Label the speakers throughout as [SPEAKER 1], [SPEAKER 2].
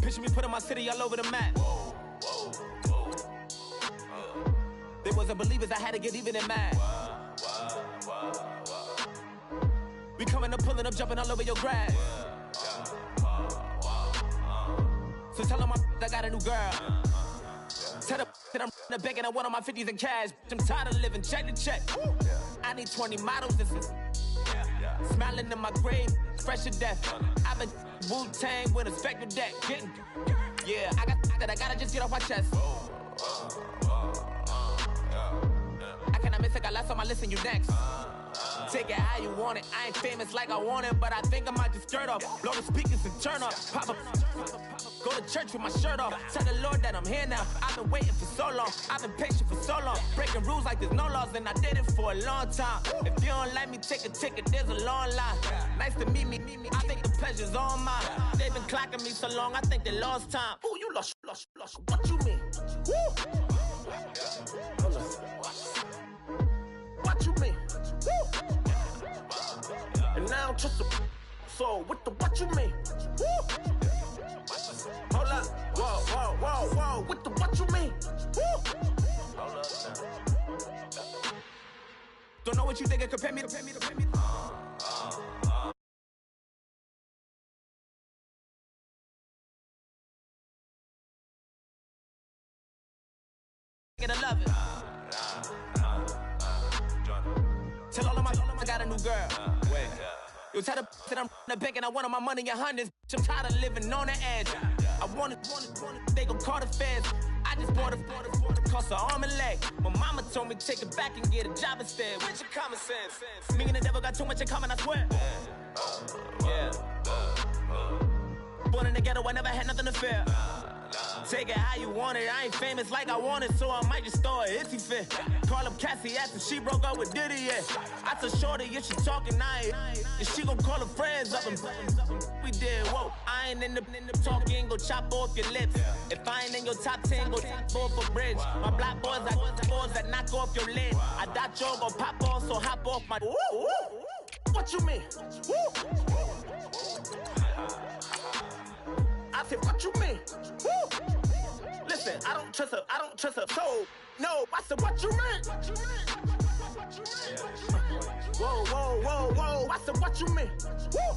[SPEAKER 1] Picture me putting my city all over the map. They wasn't believers, I had to get even and mad. We coming up, pulling up, jumping all over your grass. So tell them I got a new girl. Tell them that I'm in the bank and I want all my 50s in cash. I'm tired of living check to check. I need 20 models. This is smiling in my grave, fresh to death. I've been Wu-Tang with a spectral deck. Yeah, I gotta just get off my chest. I cannot miss it, got last on my list and you next. Take it how you want it. I ain't famous like I want it, but I think I might just skirt off. Blow the speakers and turn up. Pop up. Go to church with my shirt off. Tell the Lord that I'm here now. I've been waiting for so long. I've been patient for so long. Breaking rules like there's no laws, and I did it for a long time. If you don't like me, take a ticket. There's a long line. Nice to meet me. I think the pleasure's all mine. They've been clocking me so long, I think they lost time. Ooh, you lost. What you mean? Woo! What you mean? Woo! And now I'm just a so what you mean? Woo! Hold up, whoa, what you mean? Woo! Hold up. Don't know what you think it compare me to. Get a love it. Tell all of my I got a new girl. Wait. You tell the that I'm in the bank and I want all my money in hundreds. I'm tired of living on the edge. I want it, they gon' call the feds. I just bought it, cost an arm and leg. My mama told me take it back and get a job instead. Where's your common sense? Me and the devil got too much in common, I swear. Yeah. Born in the ghetto, I never had nothing to fear. Take it how you want it. I ain't famous like I want it, so I might just throw a hissy fit. Call up Cassie after she broke up with Diddy, yeah. I told Shorty if she talking, and she gon' call her friends up and we did, whoa. I ain't in the talking, go chop off your lips. If I ain't in your top 10, go off a bridge. My black boys, I got the boys that knock off your lid. I thought you gon' pop off, so hop off my. What you mean? I said, what you mean? Woo! Listen, I don't trust her. So, no, I said, what you mean? Whoa. I said, what you mean? Woo!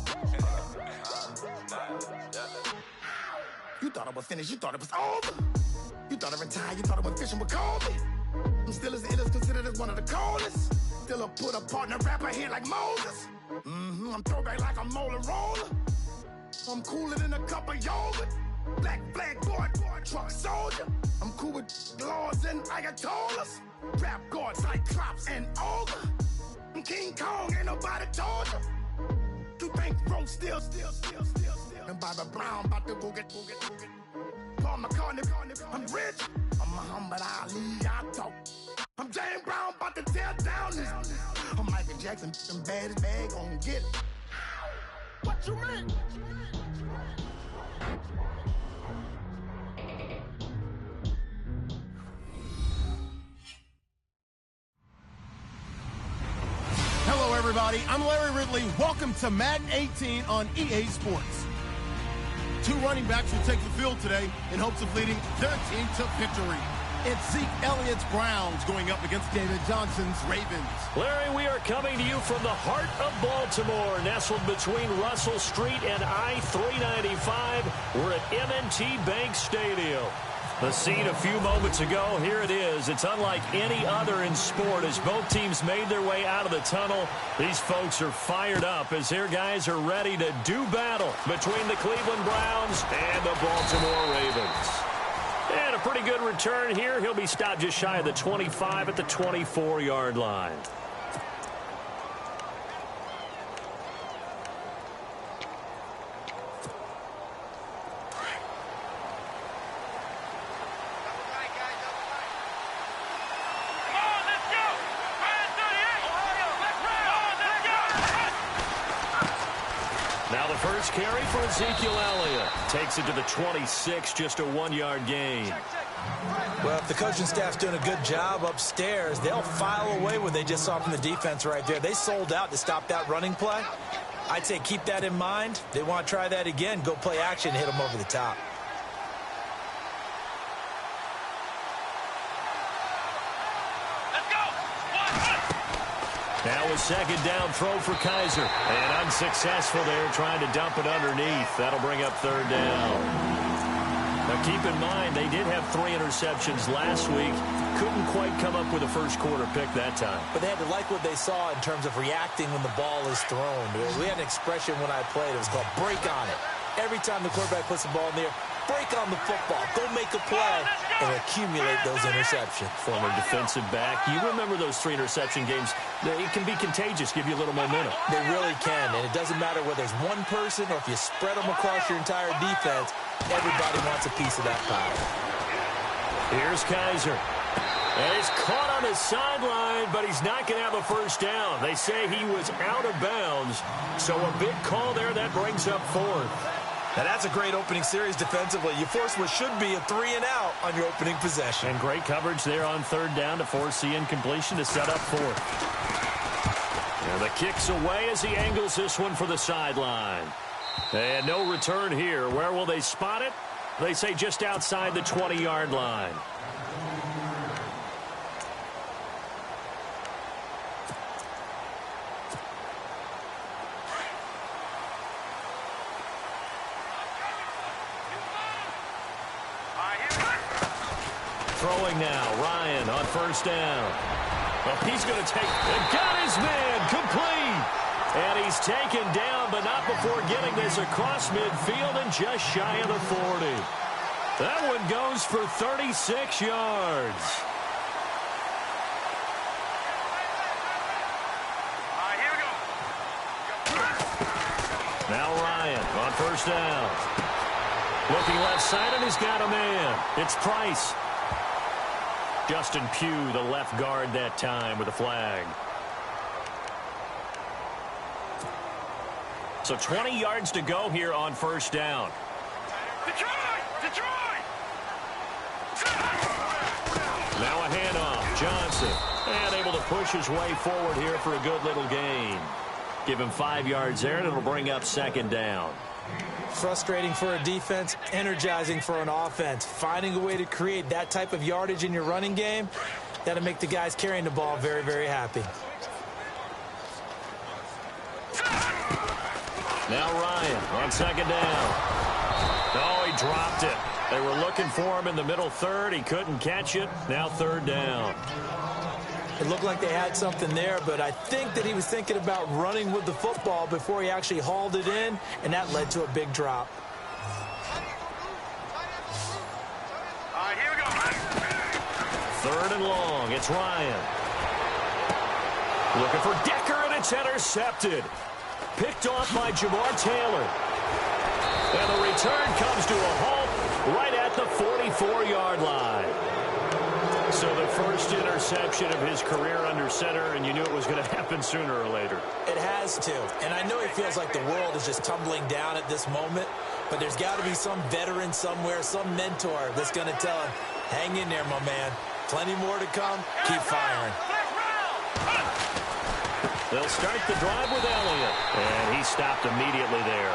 [SPEAKER 1] You thought I was finished, you thought it was over. You thought I retired, you thought I went fishing with Kobe. I'm still as ill as considered as one of the coldest. Still a put a partner rapper here like Moses. I'm throwback like I'm Mola Roller. I'm cooler than a cup of yogurt. Black flag boy, truck soldier. I'm cool with laws and ayatollahs. Rap gods like Klops and Olga. I'm King Kong, ain't nobody told you. You think Rose still. And Bobby Brown about to go get. Paul McCartney, I'm rich. I'm Muhammad Ali, I talk. I'm James Brown, about to tear down this. I'm Michael Jackson, them bad as bag gon' get it. What you mean?
[SPEAKER 2] Hello, everybody. I'm Larry Ridley. Welcome to Madden 18 on EA Sports. Two running backs will take the field today in hopes of leading their team to victory. It's Zeke Elliott's Browns going up against David Johnson's Ravens.
[SPEAKER 3] Larry, we are coming to you from the heart of Baltimore, nestled between Russell Street and I-395. We're at M&T Bank Stadium. The scene a few moments ago, here it is. It's unlike any other in sport as both teams made their way out of the tunnel. These folks are fired up as their guys are ready to do battle between the Cleveland Browns and the Baltimore Ravens. And a pretty good return here. He'll be stopped just shy of the 25 at the 24-yard line. First carry for Ezekiel Elliott. Takes it to the 26, just a 1-yard gain.
[SPEAKER 4] Well, if the coaching staff's doing a good job upstairs, they'll file away what they just saw from the defense right there. They sold out to stop that running play. I'd say keep that in mind. They want to try that again, go play action, hit them over the top.
[SPEAKER 3] Now a second down throw for Kaiser. And unsuccessful there, trying to dump it underneath. That'll bring up third down. Now, keep in mind, they did have 3 interceptions last week. Couldn't quite come up with a first-quarter pick that time.
[SPEAKER 4] But they had to like what they saw in terms of reacting when the ball is thrown. We had an expression when I played. It was called break on it. Every time the quarterback puts the ball in the air, break on the football. Go make a play and accumulate those interceptions.
[SPEAKER 3] Former defensive back. You remember those 3 interception games. It can be contagious, give you a little momentum.
[SPEAKER 4] They really can, and it doesn't matter whether it's one person or if you spread them across your entire defense. Everybody wants a piece of that pie.
[SPEAKER 3] Here's Kaiser. And he's caught on the sideline, but he's not going to have a first down. They say he was out of bounds. So a big call there. That brings up 4th.
[SPEAKER 4] Now that's a great opening series defensively. You force what should be a 3-and-out on your opening possession.
[SPEAKER 3] And great coverage there on third down to force the incompletion to set up 4th. And the kick's away as he angles this one for the sideline. And no return here. Where will they spot it? They say just outside the 20-yard line. Throwing now, Ryan on first down. Well, he's going to take and got his man complete. And he's taken down, but not before getting this across midfield and just shy of the 40. That one goes for 36 yards.
[SPEAKER 1] Here we go.
[SPEAKER 3] Now Ryan on first down. Looking left side, and he's got a man. It's Price. Justin Pugh, the left guard that time with a flag. So 20 yards to go here on first down.
[SPEAKER 1] Detroit!
[SPEAKER 3] Now a handoff. Johnson. And able to push his way forward here for a good little gain. Give him 5 yards there, and it'll bring up second down.
[SPEAKER 4] Frustrating for a defense, energizing for an offense. Finding a way to create that type of yardage in your running game, that'll make the guys carrying the ball very, very happy.
[SPEAKER 3] Now Ryan on second down. Oh, he dropped it. They were looking for him in the middle third. He couldn't catch it. Now third down.
[SPEAKER 4] It looked like they had something there, but I think that he was thinking about running with the football before he actually hauled it in, and that led to a big drop.
[SPEAKER 1] Here we go.
[SPEAKER 3] Third and long. It's Ryan. Looking for Decker, and it's intercepted. Picked off by Jamar Taylor. And the return comes to a halt right at the 44-yard line. So the first interception of his career under center, and you knew it was going to happen sooner or later.
[SPEAKER 4] It has to. And I know he feels like the world is just tumbling down at this moment, but there's got to be some veteran somewhere, some mentor that's going to tell him, hang in there, my man. Plenty more to come. Keep firing.
[SPEAKER 3] They'll start the drive with Elliott, and he stopped immediately there.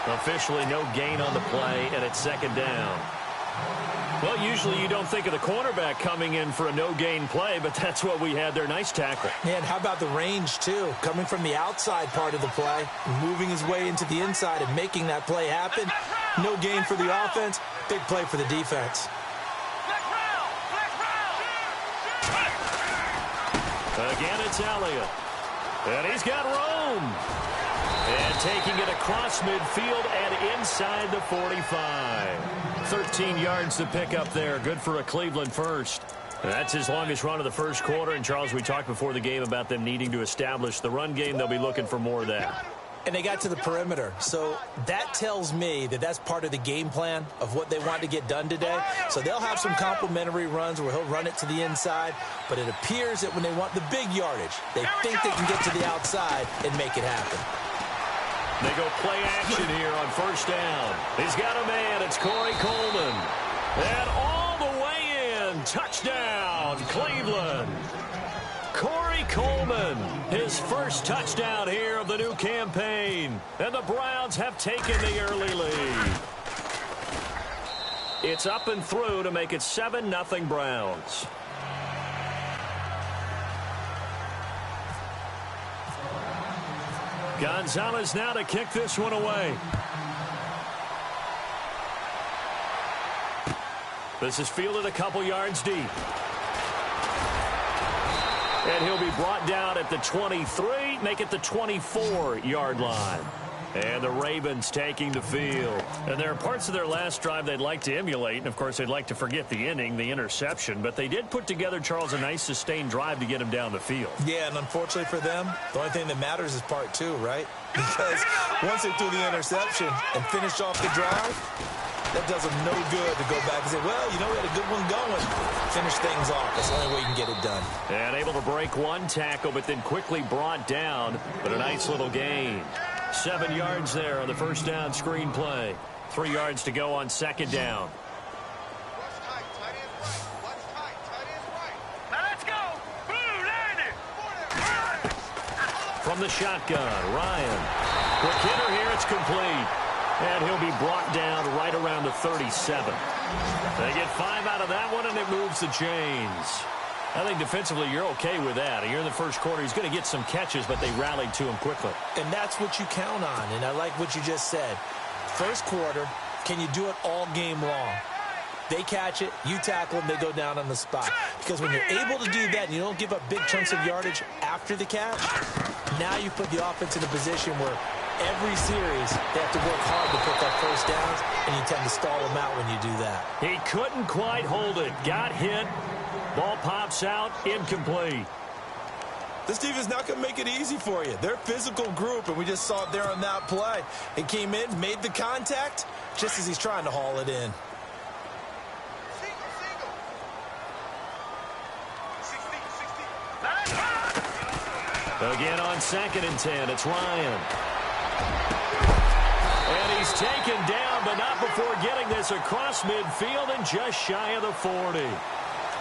[SPEAKER 3] Officially no gain on the play, and it's second down. Well, usually you don't think of the cornerback coming in for a no-gain play, but that's what we had there. Nice tackle.
[SPEAKER 4] Man, how about the range, too? Coming from the outside part of the play, moving his way into the inside and making that play happen. No gain for the offense, big play for the defense.
[SPEAKER 3] Again, it's Elliott. And he's got room. And taking it across midfield and inside the 45. 13 yards to pick up there. Good for a Cleveland first. And that's his longest run of the first quarter. And, Charles, we talked before the game about them needing to establish the run game. They'll be looking for more of that.
[SPEAKER 4] And they got to the perimeter. So that tells me that that's part of the game plan of what they want to get done today. So they'll have some complimentary runs where he'll run it to the inside. But it appears that when they want the big yardage, they think they can get to the outside and make it happen.
[SPEAKER 3] They go play action here on first down. He's got a man. It's Corey Coleman. And all the way in. Touchdown, Cleveland. Corey Coleman, his first touchdown here of the new campaign. And the Browns have taken the early lead. It's up and through to make it 7-0 Browns. Gonzalez now to kick this one away. This is fielded a couple yards deep. And he'll be brought down at the 23, make it the 24-yard line. And the Ravens taking the field. And there are parts of their last drive they'd like to emulate. And, of course, they'd like to forget the inning, the interception. But they did put together, Charles, a nice sustained drive to get him down the field.
[SPEAKER 4] Yeah, and unfortunately for them, the only thing that matters is part two, right? Because once they threw the interception and finished off the drive, that does them no good to go back and say, well, you know, we had a good one going. Finish things off. That's the only way you can get it done.
[SPEAKER 3] And able to break one tackle, but then quickly brought down. But a nice little gain. 7 yards there on the first down screen play. 3 yards to go on second down.
[SPEAKER 5] Let's go.
[SPEAKER 3] From the shotgun, Ryan. Quick hitter here, it's complete. And he'll be brought down right around the 37. They get 5 out of that one, and it moves the chains. I think defensively you're okay with that. You're in the first quarter. He's going to get some catches, but they rallied to him quickly.
[SPEAKER 4] And that's what you count on, and I like what you just said. First quarter, can you do it all game long? They catch it, you tackle them, they go down on the spot. Because when you're able to do that and you don't give up big chunks of yardage after the catch, now you put the offense in a position where every series they have to work hard to pick up first downs, and you tend to stall them out when you do that.
[SPEAKER 3] He couldn't quite hold it. Got hit. Ball pops out, incomplete.
[SPEAKER 4] This defense is not going to make it easy for you. They're a physical group, and we just saw it there on that play. It came in, made the contact, just as he's trying to haul it in.
[SPEAKER 3] Again on 2nd and 10, it's Ryan. And he's taken down, but not before getting this across midfield and just shy of the 40.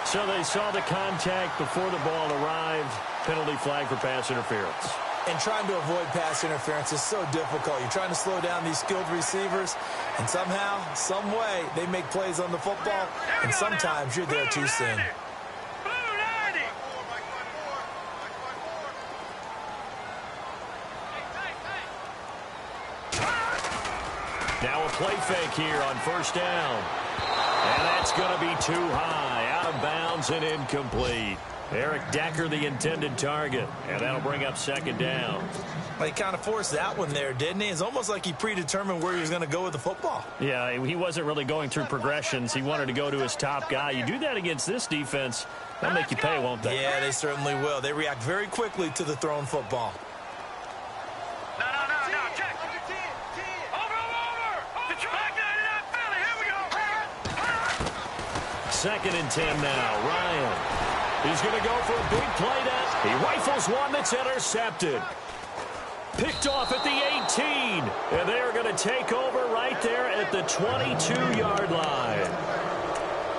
[SPEAKER 3] So they saw the contact before the ball arrived. Penalty flag for pass interference.
[SPEAKER 4] And trying to avoid pass interference is so difficult. You're trying to slow down these skilled receivers, and somehow, some way, they make plays on the football, and sometimes you're there too soon.
[SPEAKER 3] Now a play fake here on first down. And that's going to be too high. Out of bounds and incomplete. Eric Decker, the intended target. And that'll bring up second down.
[SPEAKER 4] Well, he kind of forced that one there, didn't he? It's almost like he predetermined where he was going to go with the football.
[SPEAKER 3] Yeah, he wasn't really going through progressions. He wanted to go to his top guy. You do that against this defense, they'll make you pay, won't they?
[SPEAKER 4] Yeah, they certainly will. They react very quickly to the thrown football.
[SPEAKER 3] Second and 10 now. Ryan. He's going to go for a big play now. He rifles one that's intercepted. Picked off at the 18. And they're going to take over right there at the 22-yard line.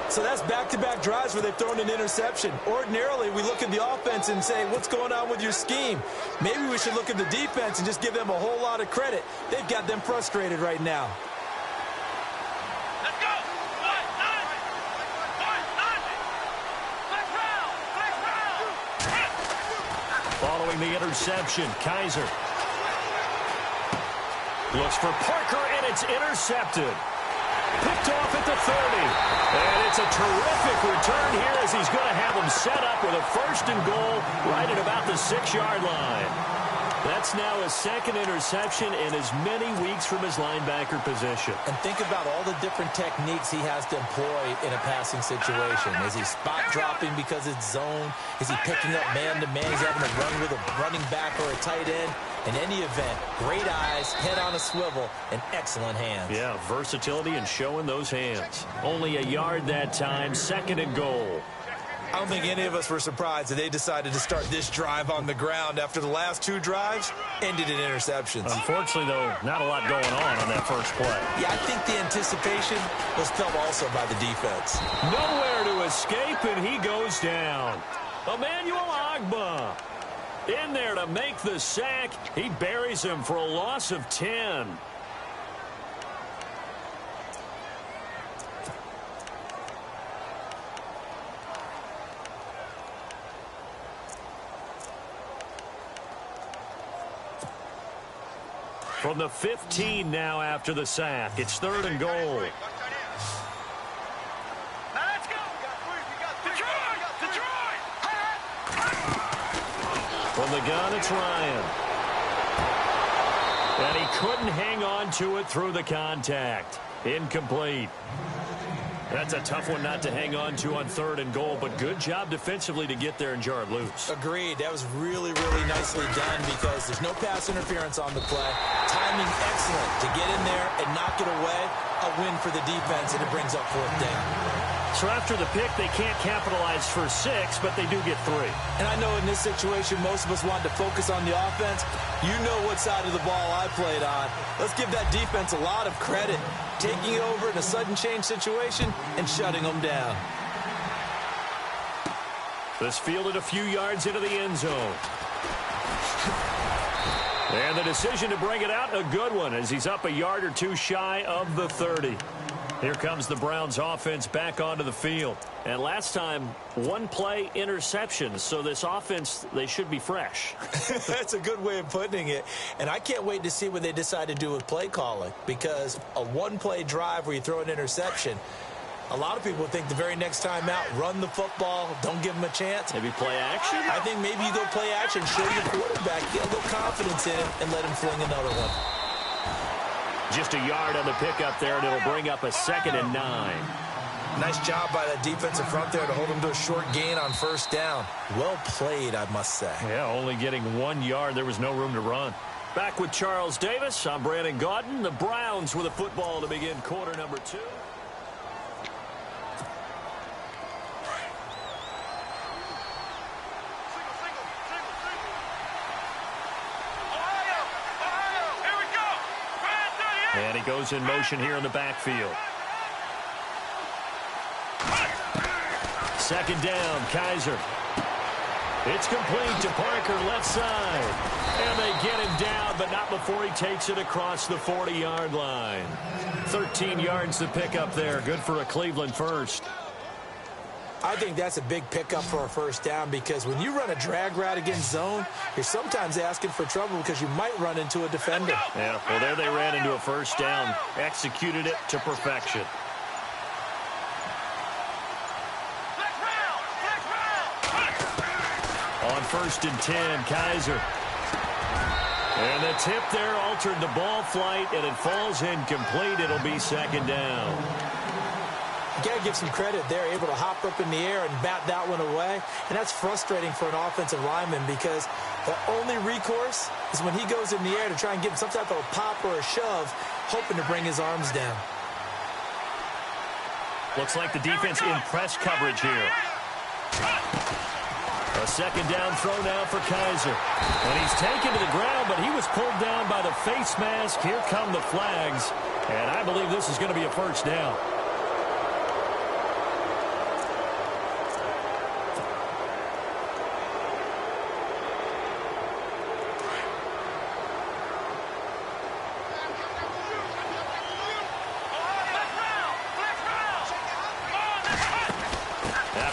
[SPEAKER 4] So that's back-to-back drives where they've thrown an interception. Ordinarily, we look at the offense and say, what's going on with your scheme? Maybe we should look at the defense and just give them a whole lot of credit. They've got them frustrated right now.
[SPEAKER 3] Following the interception, Kaiser looks for Parker, and it's intercepted. Picked off at the 30. And it's a terrific return here as he's going to have him set up with a first and goal right at about the 6-yard line. That's now his second interception in as many weeks from his linebacker position.
[SPEAKER 4] And think about all the different techniques he has to employ in a passing situation. Is he spot dropping because it's zone? Is he picking up man-to-man? He's having to run with a running back or a tight end. In any event, great eyes, head on a swivel, and excellent hands.
[SPEAKER 3] Yeah, versatility and showing those hands. Only a yard that time, second and goal.
[SPEAKER 4] I don't think any of us were surprised that they decided to start this drive on the ground after the last 2 drives ended in interceptions.
[SPEAKER 3] Unfortunately, though, not a lot going on that first play.
[SPEAKER 4] Yeah, I think the anticipation was felt also by the defense.
[SPEAKER 3] Nowhere to escape, and he goes down. Emmanuel Agba in there to make the sack. He buries him for a loss of 10. From the 15 now after the sack. It's 3rd and goal. From the gun, it's Ryan. And he couldn't hang on to it through the contact. Incomplete. That's a tough one not to hang on to on 3rd and goal, but good job defensively to get there and jar it loose.
[SPEAKER 4] Agreed. That was really, really nicely done because there's no pass interference on the play. Timing excellent to get in there and knock it away. A win for the defense, and it brings up 4th down.
[SPEAKER 3] So after the pick, they can't capitalize for 6, but they do get 3.
[SPEAKER 4] And I know in this situation, most of us want to focus on the offense. You know what side of the ball I played on. Let's give that defense a lot of credit. Taking it over in a sudden change situation and shutting them down.
[SPEAKER 3] This fielded a few yards into the end zone. And the decision to bring it out, a good one, as he's up a yard or two shy of the 30. Here comes the Browns offense back onto the field. And last time, 1 play interception. So this offense, they should be fresh.
[SPEAKER 4] That's a good way of putting it. And I can't wait to see what they decide to do with play calling. Because a 1-play drive where you throw an interception, a lot of people think the very next time out, run the football, don't give them a chance.
[SPEAKER 3] Maybe play action?
[SPEAKER 4] I think maybe you go play action, show your quarterback, get a little confidence in him, and let him fling another one.
[SPEAKER 3] Just a yard on the pickup there, and it'll bring up a 2nd and 9.
[SPEAKER 4] Nice job by that defensive front there to hold him to a short gain on 1st down. Well played, I must say.
[SPEAKER 3] Yeah, only getting 1 yard. There was no room to run. Back with Charles Davis. I'm Brandon Gaudin. The Browns with a football to begin quarter number 2. And he goes in motion here in the backfield. 2nd down, Kaiser. It's complete to Parker, left side. And they get him down, but not before he takes it across the 40-yard line. 13 yards to pick up there. Good for a Cleveland first.
[SPEAKER 4] I think that's a big pickup for a 1st down because when you run a drag route against zone, you're sometimes asking for trouble because you might run into a defender.
[SPEAKER 3] Yeah, well, there they ran into a 1st down, executed it to perfection. On 1st and 10, Kaiser. And the tip there altered the ball flight, and it falls incomplete. It'll be 2nd down.
[SPEAKER 4] You got to give some credit. They're able to hop up in the air and bat that one away. And that's frustrating for an offensive lineman because the only recourse is when he goes in the air to try and get some type of a pop or a shove, hoping to bring his arms down.
[SPEAKER 3] Looks like the defense in press coverage here. A 2nd down throw now for Kaiser. And he's taken to the ground, but he was pulled down by the face mask. Here come the flags. And I believe this is going to be a 1st down.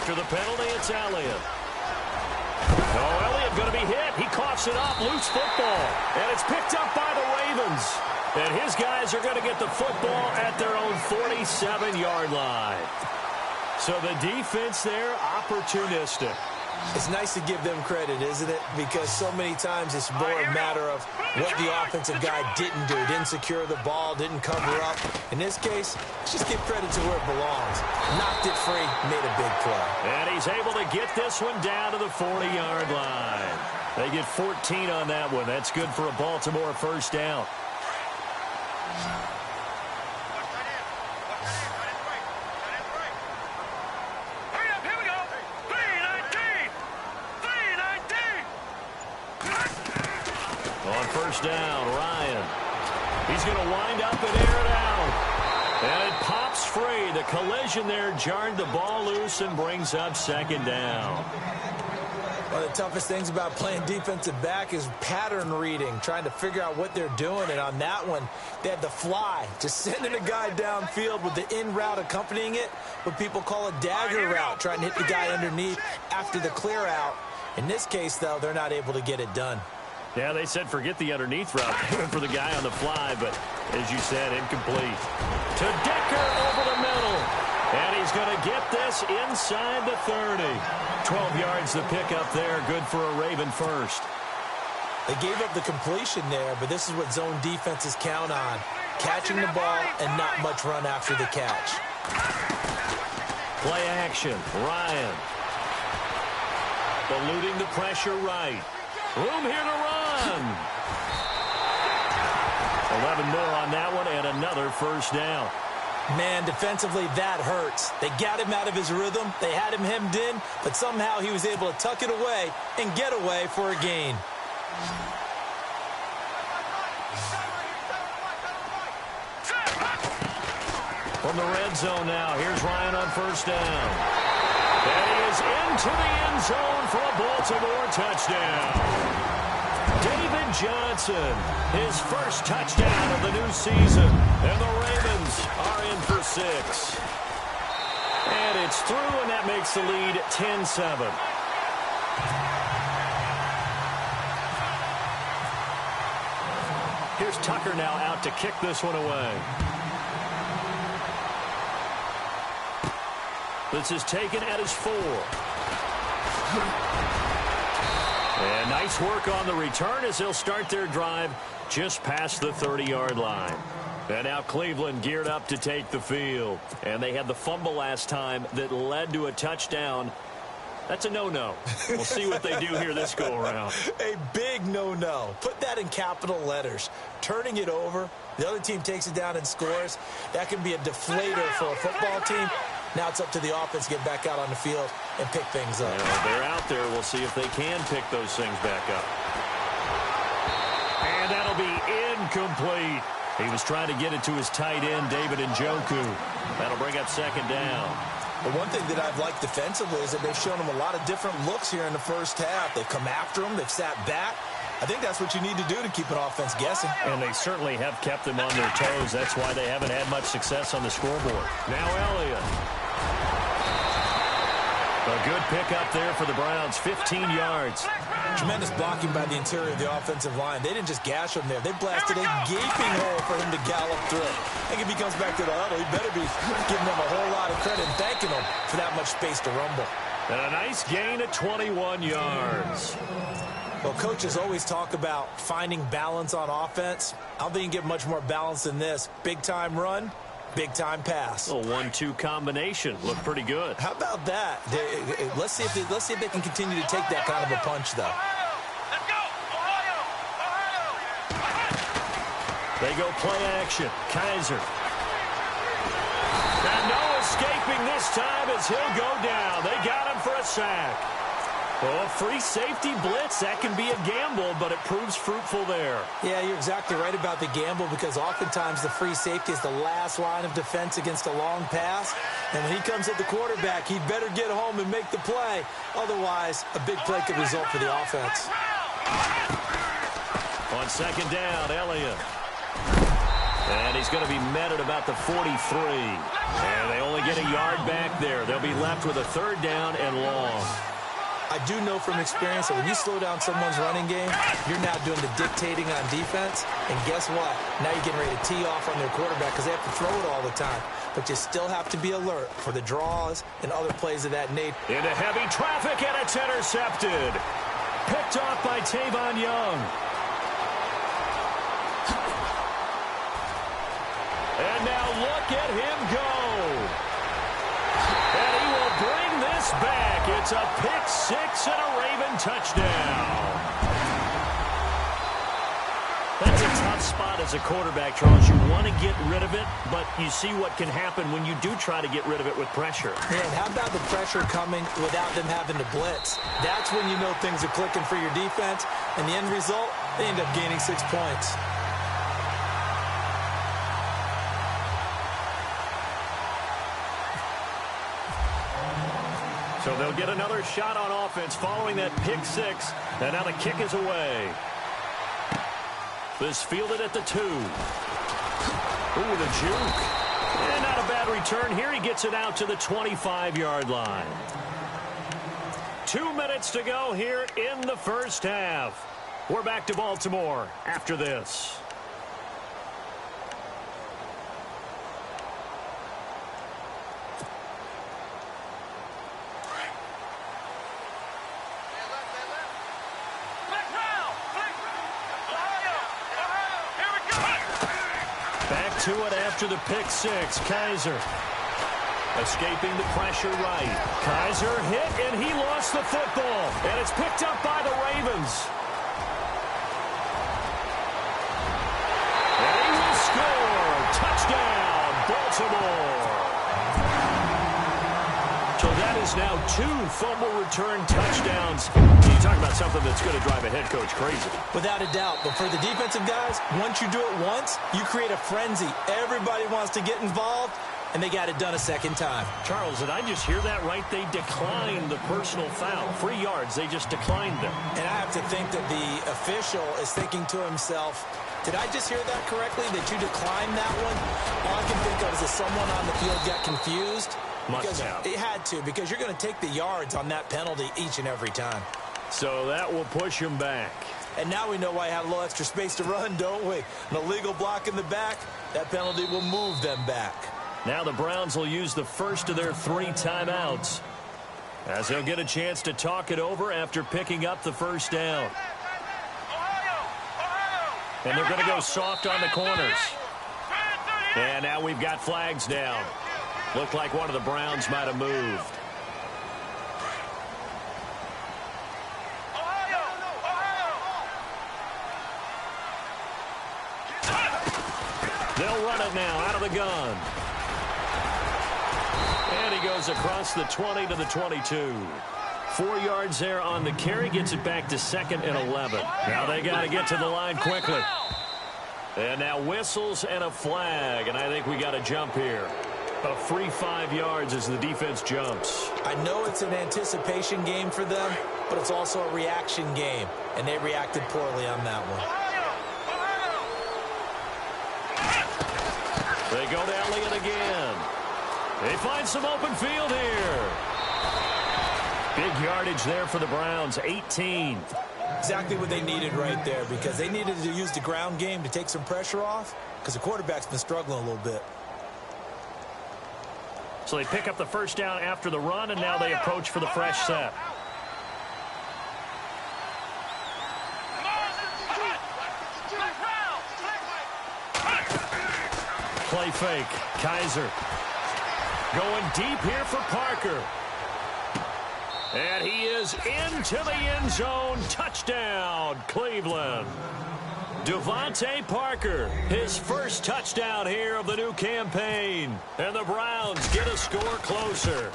[SPEAKER 3] After the penalty, it's Elliott. Oh, Elliott going to be hit. He coughs it up. Loose football. And it's picked up by the Ravens. And his guys are going to get the football at their own 47-yard line. So the defense there, opportunistic.
[SPEAKER 4] It's nice to give them credit, isn't it? Because so many times it's more a matter of what the offensive guy didn't do. Didn't secure the ball, didn't cover up. In this case, let's just give credit to where it belongs. Knocked it free, made a big play.
[SPEAKER 3] And he's able to get this one down to the 40-yard line. They get 14 on that one. That's good for a Baltimore 1st down. On 1st down, Ryan. He's going to wind up and air it out. And it pops free. The collision there jarred the ball loose and brings up 2nd down.
[SPEAKER 4] One of the toughest things about playing defensive back is pattern reading, trying to figure out what they're doing. And on that one, they had the fly, just sending a guy downfield with the in route accompanying it, what people call a dagger route, trying to hit the guy underneath after the clear out. In this case, though, they're not able to get it done.
[SPEAKER 3] Yeah, they said forget the underneath route for the guy on the fly, but as you said, incomplete. To Decker over the middle. And he's going to get this inside the 30. 12 yards the pickup there. Good for a Raven first.
[SPEAKER 4] They gave up the completion there, but this is what zone defenses count on. Catching the ball and not much run after the catch.
[SPEAKER 3] Play action. Ryan. Eluding the pressure right. Room here to run. 11 more on that one and another first down.
[SPEAKER 4] Man, defensively, that hurts. They got him out of his rhythm. They had him hemmed in, but somehow he was able to tuck it away and get away for a gain.
[SPEAKER 3] From the red zone now, here's Ryan on first down. And he is into the end zone for a Baltimore touchdown. David Johnson, his first touchdown of the new season. And the Ravens are in for 6. And it's through, and that makes the lead 10-7. Here's Tucker now out to kick this one away. This is taken at his 4. And nice work on the return as they'll start their drive just past the 30-yard line. And now Cleveland geared up to take the field. And they had the fumble last time that led to a touchdown. That's a no-no. We'll see what they do here this go-around.
[SPEAKER 4] A big no-no. Put that in capital letters. Turning it over, the other team takes it down and scores. That can be a deflator for a football team. Now it's up to the offense to get back out on the field and pick things up.
[SPEAKER 3] They're out there. We'll see if they can pick those things back up. And that'll be incomplete. He was trying to get it to his tight end, David Njoku. That'll bring up second down.
[SPEAKER 4] The one thing that I've liked defensively is that they've shown him a lot of different looks here in the first half. They've come after him. They've sat back. I think that's what you need to do to keep an offense guessing.
[SPEAKER 3] And they certainly have kept them on their toes. That's why they haven't had much success on the scoreboard. Now Elliott. A good pickup there for the Browns, 15 yards.
[SPEAKER 4] Tremendous blocking by the interior of the offensive line. They didn't just gash him there. They blasted a gaping hole for him to gallop through. I think if he comes back to the huddle, he better be giving them a whole lot of credit and thanking them for that much space to rumble.
[SPEAKER 3] And a nice gain of 21 yards.
[SPEAKER 4] Well, coaches always talk about finding balance on offense. I don't think you can get much more balance than this. Big-time run, big-time pass.
[SPEAKER 3] A 1-2 combination. Looked pretty good.
[SPEAKER 4] How about that? Let's see if they can continue to take that kind of a punch, though.
[SPEAKER 3] They go play action. Kaiser. And no escaping this time as he'll go down. They got him for a sack. Well, a free safety blitz, that can be a gamble, but it proves fruitful there.
[SPEAKER 4] Yeah, you're exactly right about the gamble because oftentimes the free safety is the last line of defense against a long pass. And when he comes at the quarterback, he'd better get home and make the play. Otherwise, a big play could result for the offense.
[SPEAKER 3] On second down, Elliott. And he's going to be met at about the 43. And they only get a yard back there. They'll be left with a third down and long.
[SPEAKER 4] I do know from experience that when you slow down someone's running game, you're now doing the dictating on defense. And guess what? Now you're getting ready to tee off on their quarterback because they have to throw it all the time. But you still have to be alert for the draws and other plays of that nature.
[SPEAKER 3] Into heavy traffic, and it's intercepted. Picked off by Tavon Young. And now look at him go. And he will bring this back. It's a pick six and a Raven touchdown. That's a tough spot as a quarterback, Charles. You want to get rid of it, but you see what can happen when you do try to get rid of it with pressure.
[SPEAKER 4] Man, how about the pressure coming without them having to blitz? That's when you know things are clicking for your defense. And the end result, they end up gaining 6 points.
[SPEAKER 3] So they'll get another shot on offense following that pick six. And now the kick is away. This fielded at the 2. Ooh, the juke. And not a bad return here. He gets it out to the 25-yard line. 2 minutes to go here in the first half. We're back to Baltimore after this. Back to it after the pick six. Kaiser escaping the pressure right. Kaiser hit, and he lost the football. And it's picked up by the Ravens. And he will score. Touchdown, Baltimore. So that is now 2 fumble return touchdowns. You talk about something that's going to drive a head coach crazy.
[SPEAKER 4] Without a doubt. But for the defensive guys, once you do it once, you create a frenzy. Everybody wants to get involved, and they got it done a second time.
[SPEAKER 3] Charles, did I just hear that right? They declined the personal foul. 3 yards, they just declined them.
[SPEAKER 4] And I have to think that the official is thinking to himself, did I just hear that correctly, that you declined that one? All I can think of is that someone on the field got confused.
[SPEAKER 3] Must have.
[SPEAKER 4] It had to, because you're going to take the yards on that penalty each and every time.
[SPEAKER 3] So that will push him back.
[SPEAKER 4] And now we know why I had a little extra space to run, don't we? An illegal block in the back, that penalty will move them back.
[SPEAKER 3] Now the Browns will use the first of their 3 timeouts, as they'll get a chance to talk it over after picking up the first down. And they're going to go soft on the corners. And now we've got flags down. Looked like one of the Browns might have moved. They'll run it now out of the gun. And he goes across the 20 to the 22. 4 yards there on the carry. Gets it back to 2nd and 11. Now they got to get to the line quickly. And now whistles and a flag. And I think we got a jump here. A free 5 yards as the defense jumps.
[SPEAKER 4] I know it's an anticipation game for them, but it's also a reaction game. And they reacted poorly on that one.
[SPEAKER 3] They go to Elliott again. They find some open field here. Big yardage there for the Browns, 18.
[SPEAKER 4] Exactly what they needed right there, because they needed to use the ground game to take some pressure off, because the quarterback's been struggling a little bit.
[SPEAKER 3] So they pick up the first down after the run, and now they approach for the fresh set. Play fake. Kaiser going deep here for Parker. And he is into the end zone. Touchdown, Cleveland. Devontae Parker, his first touchdown here of the new campaign. And the Browns get a score closer.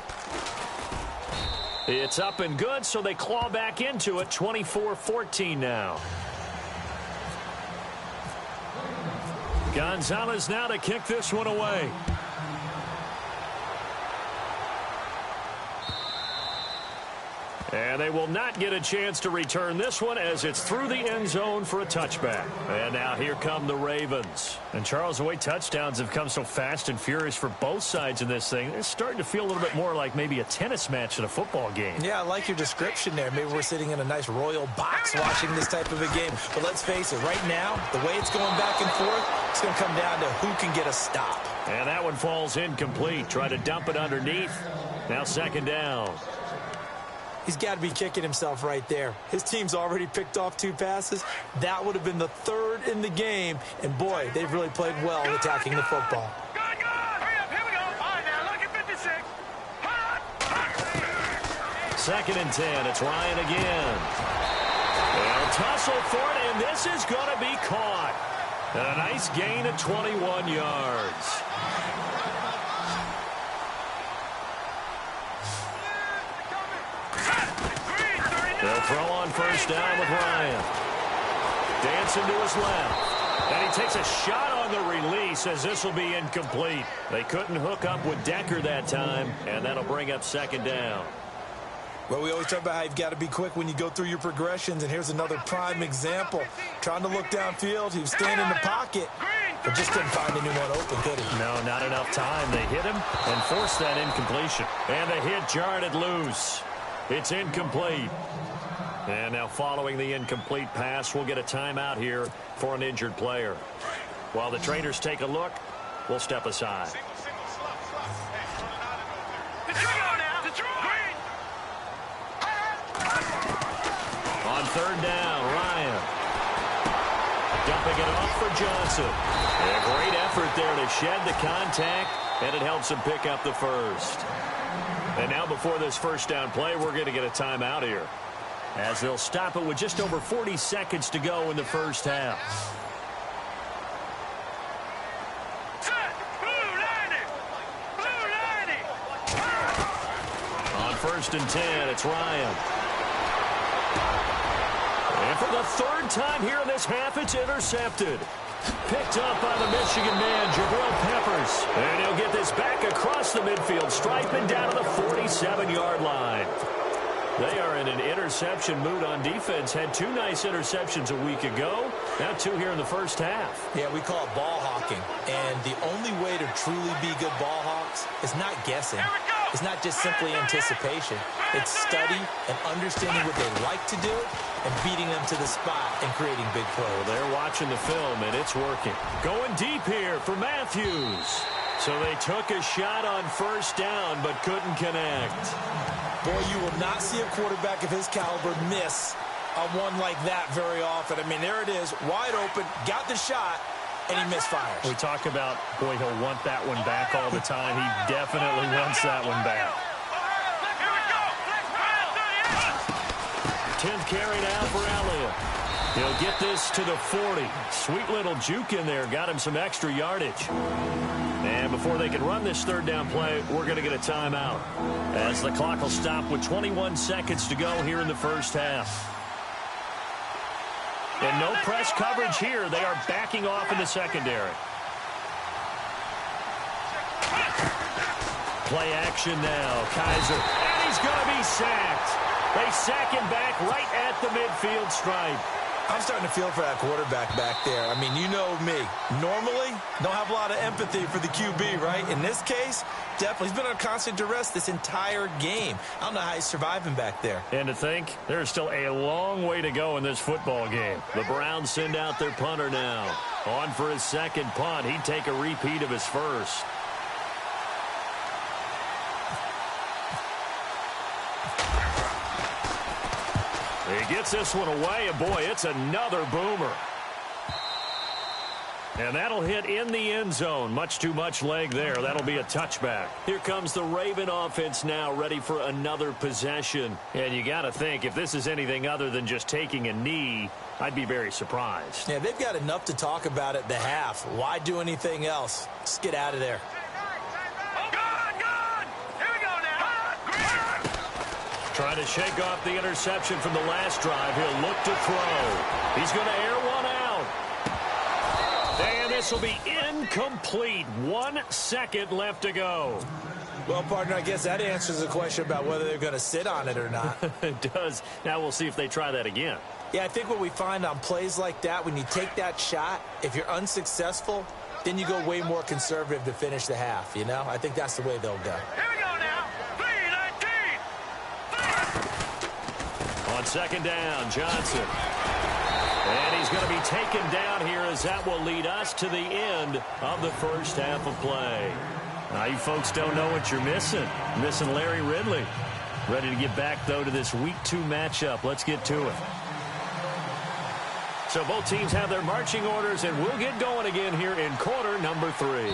[SPEAKER 3] It's up and good, so they claw back into it, 24-14 now. Gonzalez now to kick this one away. And they will not get a chance to return this one as it's through the end zone for a touchback. And now here come the Ravens. And Charles, the way touchdowns have come so fast and furious for both sides in this thing, it's starting to feel a little bit more like maybe a tennis match in a football game.
[SPEAKER 4] Yeah, I like your description there. Maybe we're sitting in a nice royal box watching this type of a game. But let's face it, right now, the way it's going back and forth, it's going to come down to who can get a stop.
[SPEAKER 3] And that one falls incomplete. Try to dump it underneath. Now 2nd down.
[SPEAKER 4] He's got to be kicking himself right there. His team's already picked off 2 passes. That would have been the 3rd in the game. And, boy, they've really played well attacking the football.
[SPEAKER 5] Good. Hurry up. Here we go. All right, now, look at 56.
[SPEAKER 3] 2nd and 10. It's Ryan again. They'll tussle for it, and this is going to be caught. And a nice gain of 21 yards. They'll throw on first down with Ryan. Dancing to his left. And he takes a shot on the release as this will be incomplete. They couldn't hook up with Decker that time, and that'll bring up 2nd down.
[SPEAKER 4] Well, we always talk about how you've got to be quick when you go through your progressions, and here's another prime example. Trying to look downfield, he was standing in the pocket, but just couldn't find anyone open, could he?
[SPEAKER 3] No, not enough time. They hit him and forced that incompletion. And the hit jarred it loose. It's incomplete. And now following the incomplete pass, we'll get a timeout here for an injured player. While the trainers take a look, we'll step aside. On third down, Ryan. Dumping it off for Johnson. A great effort there to shed the contact, and it helps him pick up the first. And now before this first down play, we're going to get a timeout here, as they'll stop it with just over 40 seconds to go in the first half. On 1st and 10, it's Ryan. And for the third time here in this half, it's intercepted. Picked up by the Michigan man, Jabril Peppers. And he'll get this back across the midfield stripe and down to the 47-yard line. They are in an interception mood on defense. Had 2 nice interceptions a week ago. Now 2 here in the first half.
[SPEAKER 4] Yeah, we call it ball hawking. And the only way to truly be good ball hawks is not guessing. It's not just simply anticipation. It's study and understanding what they like to do and beating them to the spot and creating big plays.
[SPEAKER 3] Well, they're watching the film, and it's working. Going deep here for Matthews. So they took a shot on first down but couldn't connect.
[SPEAKER 4] Boy, you will not see a quarterback of his caliber miss a one like that very often. I mean, there it is, wide open, got the shot, and he misfires.
[SPEAKER 3] We talk about, boy, he'll want that one back all the time. He definitely wants that one back. 10th carry now for Elliott. He'll get this to the 40. Sweet little juke in there. Got him some extra yardage. And before they can run this third down play, we're going to get a timeout, as the clock will stop with 21 seconds to go here in the first half. And no press coverage here. They are backing off in the secondary. Play action now. Kaiser. And he's going to be sacked. They sack him back right at the midfield stripe.
[SPEAKER 4] I'm starting to feel for that quarterback back there. I mean, you know me. Normally, don't have a lot of empathy for the QB, right? In this case, definitely. He's been under constant duress this entire game. I don't know how he's surviving back there.
[SPEAKER 3] And to think, there's still a long way to go in this football game. The Browns send out their punter now. On for his second punt. He'd take a repeat of his first. He gets this one away, and boy, it's another boomer. And that'll hit in the end zone. Much too much leg there. That'll be a touchback. Here comes the Raven offense now, ready for another possession. And you got to think, if this is anything other than just taking a knee, I'd be very surprised.
[SPEAKER 4] Yeah, they've got enough to talk about at the half. Why do anything else? Just get out of there.
[SPEAKER 3] Trying to shake off the interception from the last drive. He'll look to throw. He's going to air one out. And this will be incomplete. 1 second left to go.
[SPEAKER 4] Well, partner, I guess that answers the question about whether they're going to sit on it or not.
[SPEAKER 3] It does. Now we'll see if they try that again.
[SPEAKER 4] Yeah, I think what we find on plays like that, when you take that shot, if you're unsuccessful, then you go way more conservative to finish the half, you know? I think that's the way they'll go.
[SPEAKER 5] Here we go now. 3-19.
[SPEAKER 3] On second down, Johnson. And he's going to be taken down here, as that will lead us to the end of the first half of play. Now, you folks don't know what you're missing. Missing Larry Ridley. Ready to get back, though, to this Week 2 matchup. Let's get to it. So both teams have their marching orders, and we'll get going again here in quarter number 3.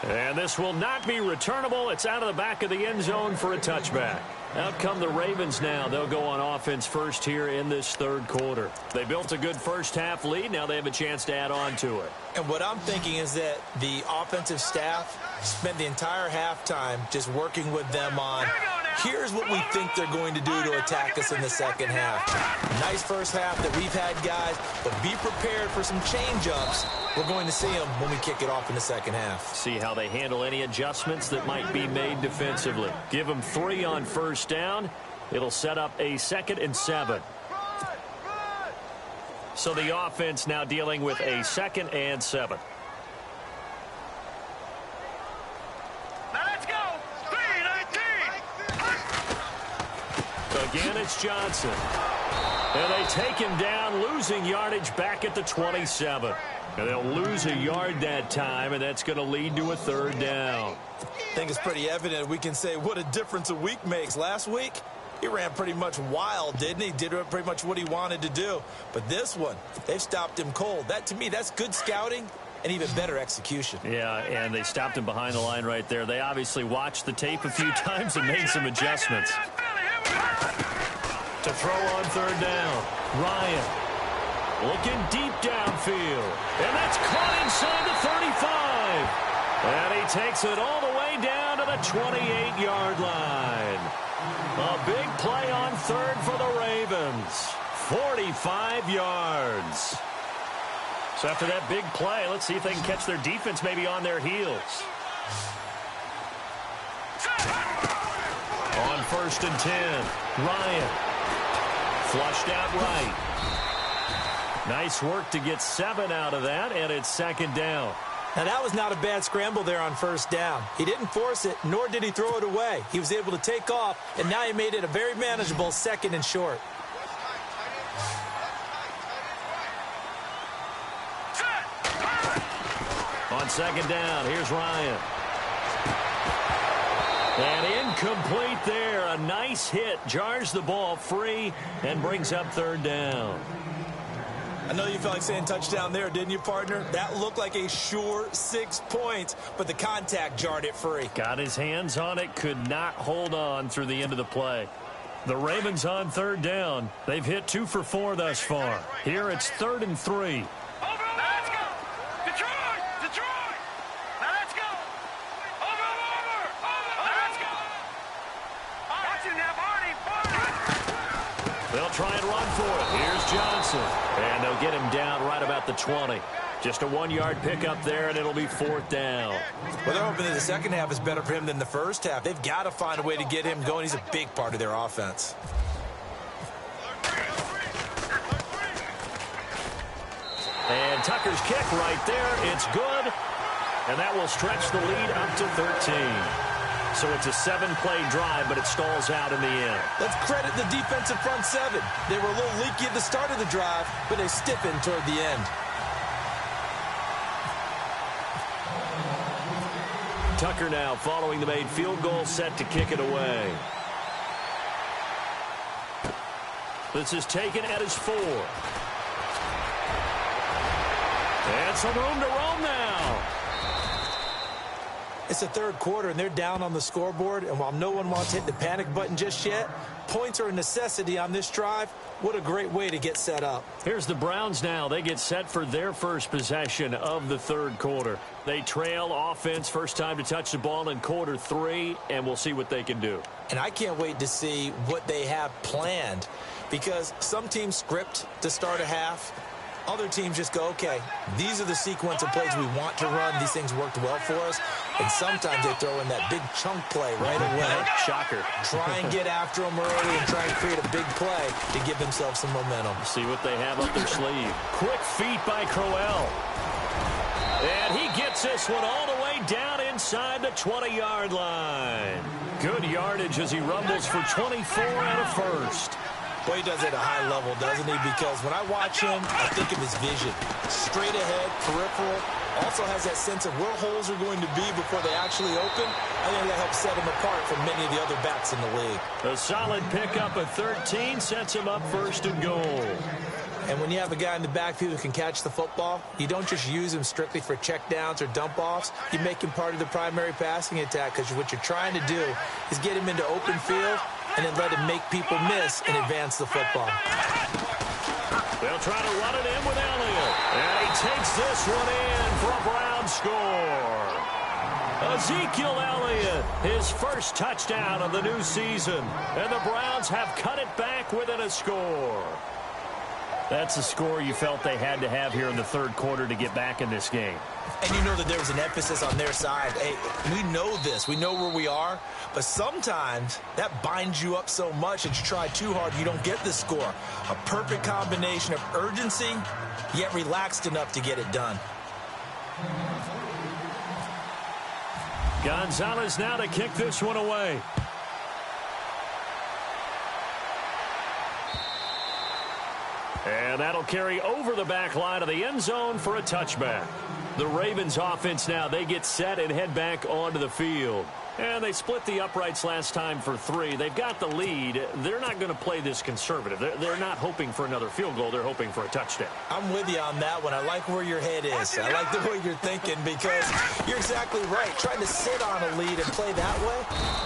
[SPEAKER 3] And this will not be returnable. It's out of the back of the end zone for a touchback. Out come the Ravens now. They'll go on offense first here in this third quarter. They built a good first half lead. Now they have a chance to add on to it.
[SPEAKER 4] And what I'm thinking is that the offensive staff spent the entire halftime just working with them on, here's what we think they're going to do to attack us in the second half. Nice first half that we've had, guys, but be prepared for some change-ups. We're going to see them when we kick it off in the second half.
[SPEAKER 3] See how they handle any adjustments that might be made defensively. Give them 3 on first down. It'll set up a 2nd and 7. So the offense now dealing with a 2nd and 7.
[SPEAKER 5] Now let's go. 3-19.
[SPEAKER 3] Again, it's Johnson. And they take him down, losing yardage back at the 27. And they'll lose a yard that time, and that's going to lead to a third down.
[SPEAKER 4] I think it's pretty evident we can say what a difference a week makes. Last week, he ran pretty much wild, didn't he? Did pretty much what he wanted to do. But this one, they've stopped him cold. That, to me, that's good scouting and even better execution.
[SPEAKER 3] Yeah, and they stopped him behind the line right there. They obviously watched the tape a few times and made some adjustments. To throw on third down, Ryan looking deep downfield. And that's caught inside the 35. And he takes it all the way down to the 28-yard line. A big play on third for the Ravens. 45 yards. So after that big play, let's see if they can catch their defense maybe on their heels. On 1st and 10, Ryan flushed out right. Nice work to get 7 out of that, and it's 2nd down.
[SPEAKER 4] Now, that was not a bad scramble there on 1st down. He didn't force it, nor did he throw it away. He was able to take off, and now he made it a very manageable 2nd and short.
[SPEAKER 3] On 2nd down, here's Ryan. And incomplete there. A nice hit. Jars the ball free and brings up 3rd down.
[SPEAKER 4] I know you felt like saying touchdown there, didn't you, partner? That looked like a sure 6 points, but the contact jarred it free.
[SPEAKER 3] Got his hands on it, could not hold on through the end of the play. The Ravens on 3rd down. They've hit 2 for 4 thus far. Here it's 3rd and 3. They'll try and run for it. Here's Johnson. And they'll get him down right about the 20. Just a 1-yard pickup there, and it'll be 4th down.
[SPEAKER 4] Well, they're hoping that the second half is better for him than the first half. They've got to find a way to get him going. He's a big part of their offense.
[SPEAKER 3] And Tucker's kick right there. It's good. And that will stretch the lead up to 13. So it's a 7-play drive, but it stalls out in the end.
[SPEAKER 4] Let's credit the defensive front 7. They were a little leaky at the start of the drive, but they stiffened toward the end.
[SPEAKER 3] Tucker now following the made field goal, set to kick it away. This is taken at his 4. And some room to roam now.
[SPEAKER 4] It's the 3rd quarter, and they're down on the scoreboard. And while no one wants to hit the panic button just yet, points are a necessity on this drive. What a great way to get set up.
[SPEAKER 3] Here's the Browns now. They get set for their first possession of the 3rd quarter. They trail offense, first time to touch the ball in quarter 3, and we'll see what they can do.
[SPEAKER 4] And I can't wait to see what they have planned, because some teams script to start a half. Other teams just go, okay, these are the sequence of plays we want to run. These things worked well for us. And sometimes they throw in that big chunk play right away.
[SPEAKER 3] Shocker.
[SPEAKER 4] Try and get after them early and try and create a big play to give themselves some momentum.
[SPEAKER 3] See what they have up their sleeve. Quick feet by Crowell. And he gets this one all the way down inside the 20-yard line. Good yardage as he rumbles for 24 and a first.
[SPEAKER 4] Boy, he does it at a high level, doesn't he? Because when I watch him, I think of his vision. Straight ahead, peripheral. Also has that sense of where holes are going to be before they actually open. I think that helps set him apart from many of the other backs in the league.
[SPEAKER 3] A solid pickup at 13 sets him up 1st and goal.
[SPEAKER 4] And when you have a guy in the backfield who can catch the football, you don't just use him strictly for checkdowns or dump-offs. You make him part of the primary passing attack, because what you're trying to do is get him into open field and then let him make people miss and advance the football.
[SPEAKER 3] They'll try to run it in with Elliott. And he takes this one in for a Brown score. Ezekiel Elliott, his first touchdown of the new season. And the Browns have cut it back within a score. That's a score you felt they had to have here in the 3rd quarter to get back in this game.
[SPEAKER 4] And you know that there was an emphasis on their side. Hey, we know this. We know where we are. But sometimes that binds you up so much that you try too hard, you don't get the score. A perfect combination of urgency, yet relaxed enough to get it done.
[SPEAKER 3] Gonzalez now to kick this one away. And that'll carry over the back line of the end zone for a touchback. The Ravens offense now, they get set and head back onto the field. And they split the uprights last time for 3. They've got the lead. They're not going to play this conservative. They're not hoping for another field goal. They're hoping for a touchdown.
[SPEAKER 4] I'm with you on that one. I like where your head is. I like the way you're thinking because you're exactly right. Trying to sit on a lead and play that way,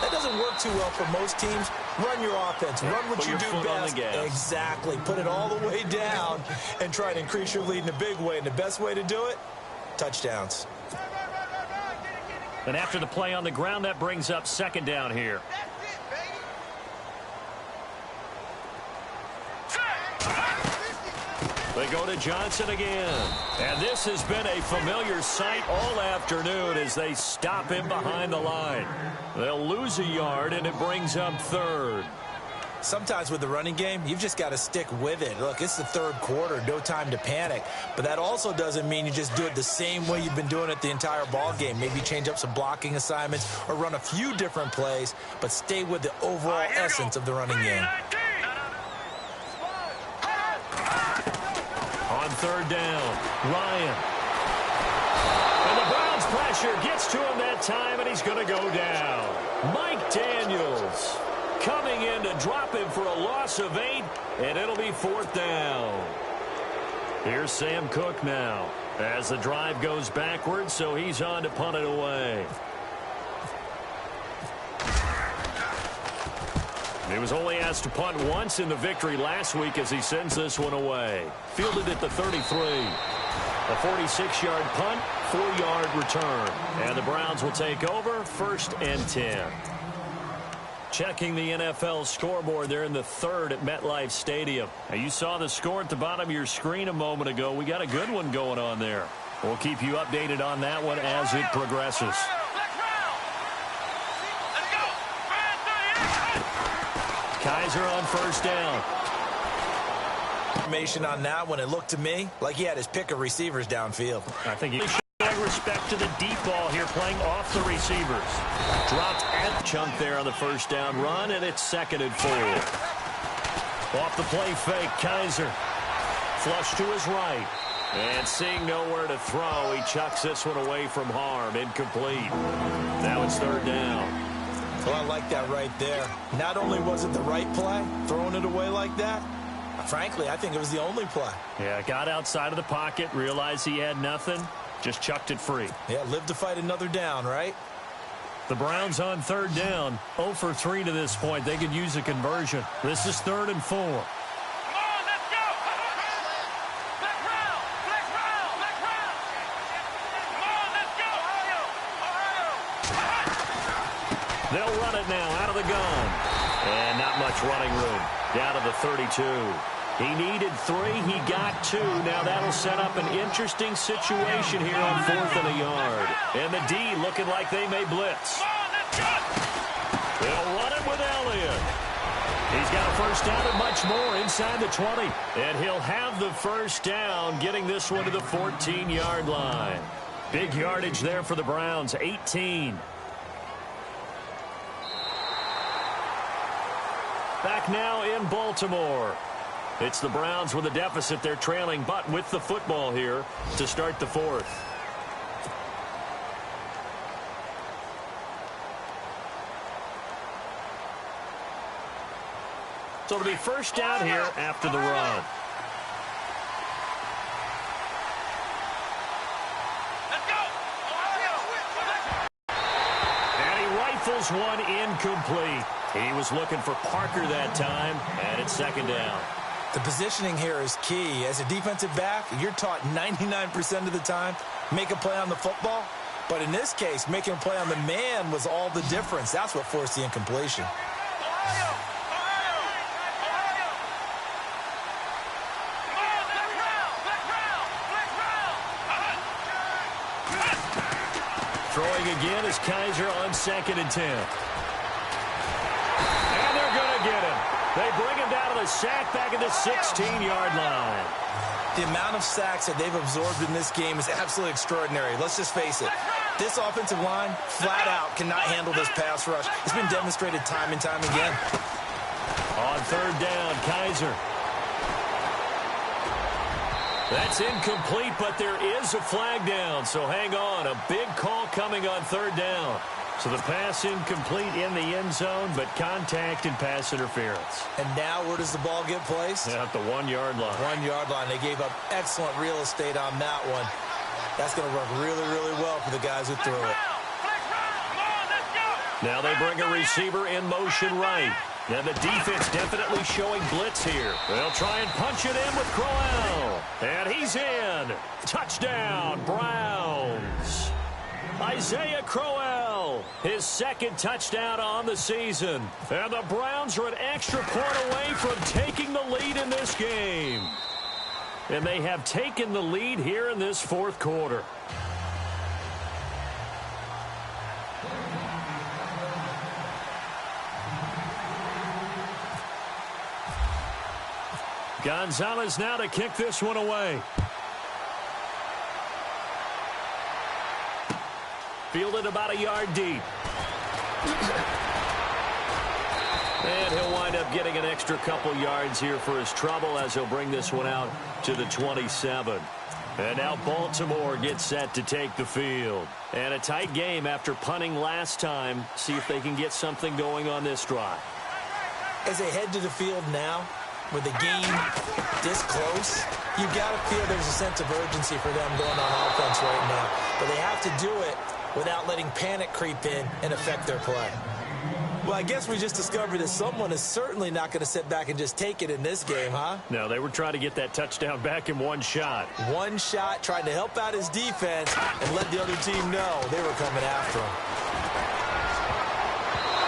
[SPEAKER 4] that doesn't work too well for most teams. Run your offense. Run what you do best. Exactly. Put it all the way down and try to increase your lead in a big way. And the best way to do it, touchdowns.
[SPEAKER 3] And after the play on the ground, that brings up second down here. They go to Johnson again. And this has been a familiar sight all afternoon as they stop him behind the line. They'll lose a yard, and it brings up third.
[SPEAKER 4] Sometimes with the running game, you've just got to stick with it. Look, it's the third quarter, no time to panic. But that also doesn't mean you just do it the same way you've been doing it the entire ball game. Maybe change up some blocking assignments or run a few different plays, but stay with the overall essence of the running game.
[SPEAKER 3] On third down, Ryan. And the Browns pressure gets to him that time, and he's going to go down. Mike Daniels coming in to drop him for a loss of 8, and it'll be fourth down. Here's Sam Cook now as the drive goes backwards, so he's on to punt it away. He was only asked to punt once in the victory last week as he sends this one away. Fielded at the 33. A 46-yard punt, 4-yard return. And the Browns will take over, 1st and 10. Checking the NFL scoreboard there in the third at MetLife Stadium. Now, you saw the score at the bottom of your screen a moment ago. We got a good one going on there. We'll keep you updated on that one as it progresses. Kaiser on first down.
[SPEAKER 4] Information on that one, it looked to me like he had his pick of receivers downfield.
[SPEAKER 3] I think he should have respect to the deep ball here, playing off the receivers. Dropped at the chunk there on the first down run, and it's 2nd and 4. Off the play fake, Kaiser. Flush to his right. And seeing nowhere to throw, he chucks this one away from harm. Incomplete. Now it's 3rd down.
[SPEAKER 4] Well, I like that right there. Not only was it the right play, throwing it away like that, frankly, I think it was the only play.
[SPEAKER 3] Yeah, got outside of the pocket, realized he had nothing, just chucked it free.
[SPEAKER 4] Yeah, live to fight another down, right?
[SPEAKER 3] The Browns on 3rd down, 0 for 3 to this point. They could use a conversion. This is 3rd and 4. They'll run it now out of the gun. And not much running room. Down to the 32. He needed 3. He got 2. Now that'll set up an interesting situation here on 4th and a yard. And the D looking like they may blitz. They'll run it with Elliott. He's got a first down and much more inside the 20. And he'll have the first down, getting this one to the 14-yard line. Big yardage there for the Browns, 18. Back now in Baltimore. It's the Browns with a deficit. They're trailing, but with the football here to start the 4th. So it'll be first down here after the run. And he rifles one incomplete. He was looking for Parker that time, and it's 2nd down.
[SPEAKER 4] The positioning here is key. As a defensive back, you're taught 99% of the time, make a play on the football. But in this case, making a play on the man was all the difference. That's what forced the incompletion.
[SPEAKER 3] Throwing again is Kaiser on 2nd and 10. Get him. They bring him down to the sack back at the 16-yard line.
[SPEAKER 4] The amount of sacks that they've absorbed in this game is absolutely extraordinary. Let's just face it. This offensive line, flat out, cannot handle this pass rush. It's been demonstrated time and time again.
[SPEAKER 3] On 3rd down, Kaiser. That's incomplete, but there is a flag down, so hang on. A big call coming on third down. So the pass incomplete in the end zone, but contact and pass interference.
[SPEAKER 4] And now where does the ball get placed?
[SPEAKER 3] At the 1-yard line.
[SPEAKER 4] 1-yard line. They gave up excellent real estate on that one. That's going to work really, really well for the guys who threw it.
[SPEAKER 3] Now they bring a receiver in motion right. And the defense definitely showing blitz here. They'll try and punch it in with Crowell. And he's in. Touchdown, Browns. Isaiah Crowell, his second touchdown on the season. And the Browns are an extra point away from taking the lead in this game. And they have taken the lead here in this fourth quarter. Gonzalez now to kick this one away. Fielded about a yard deep. And he'll wind up getting an extra couple yards here for his trouble as he'll bring this one out to the 27. And now Baltimore gets set to take the field. And a tight game after punting last time. See if they can get something going on this drive.
[SPEAKER 4] As they head to the field now, with the game this close, you got to feel there's a sense of urgency for them going on offense right now. But they have to do it without letting panic creep in and affect their play. Well, I guess we just discovered that someone is certainly not going to sit back and just take it in this game, huh?
[SPEAKER 3] No, they were trying to get that touchdown back in one shot.
[SPEAKER 4] One shot, trying to help out his defense and let the other team know they were coming after him.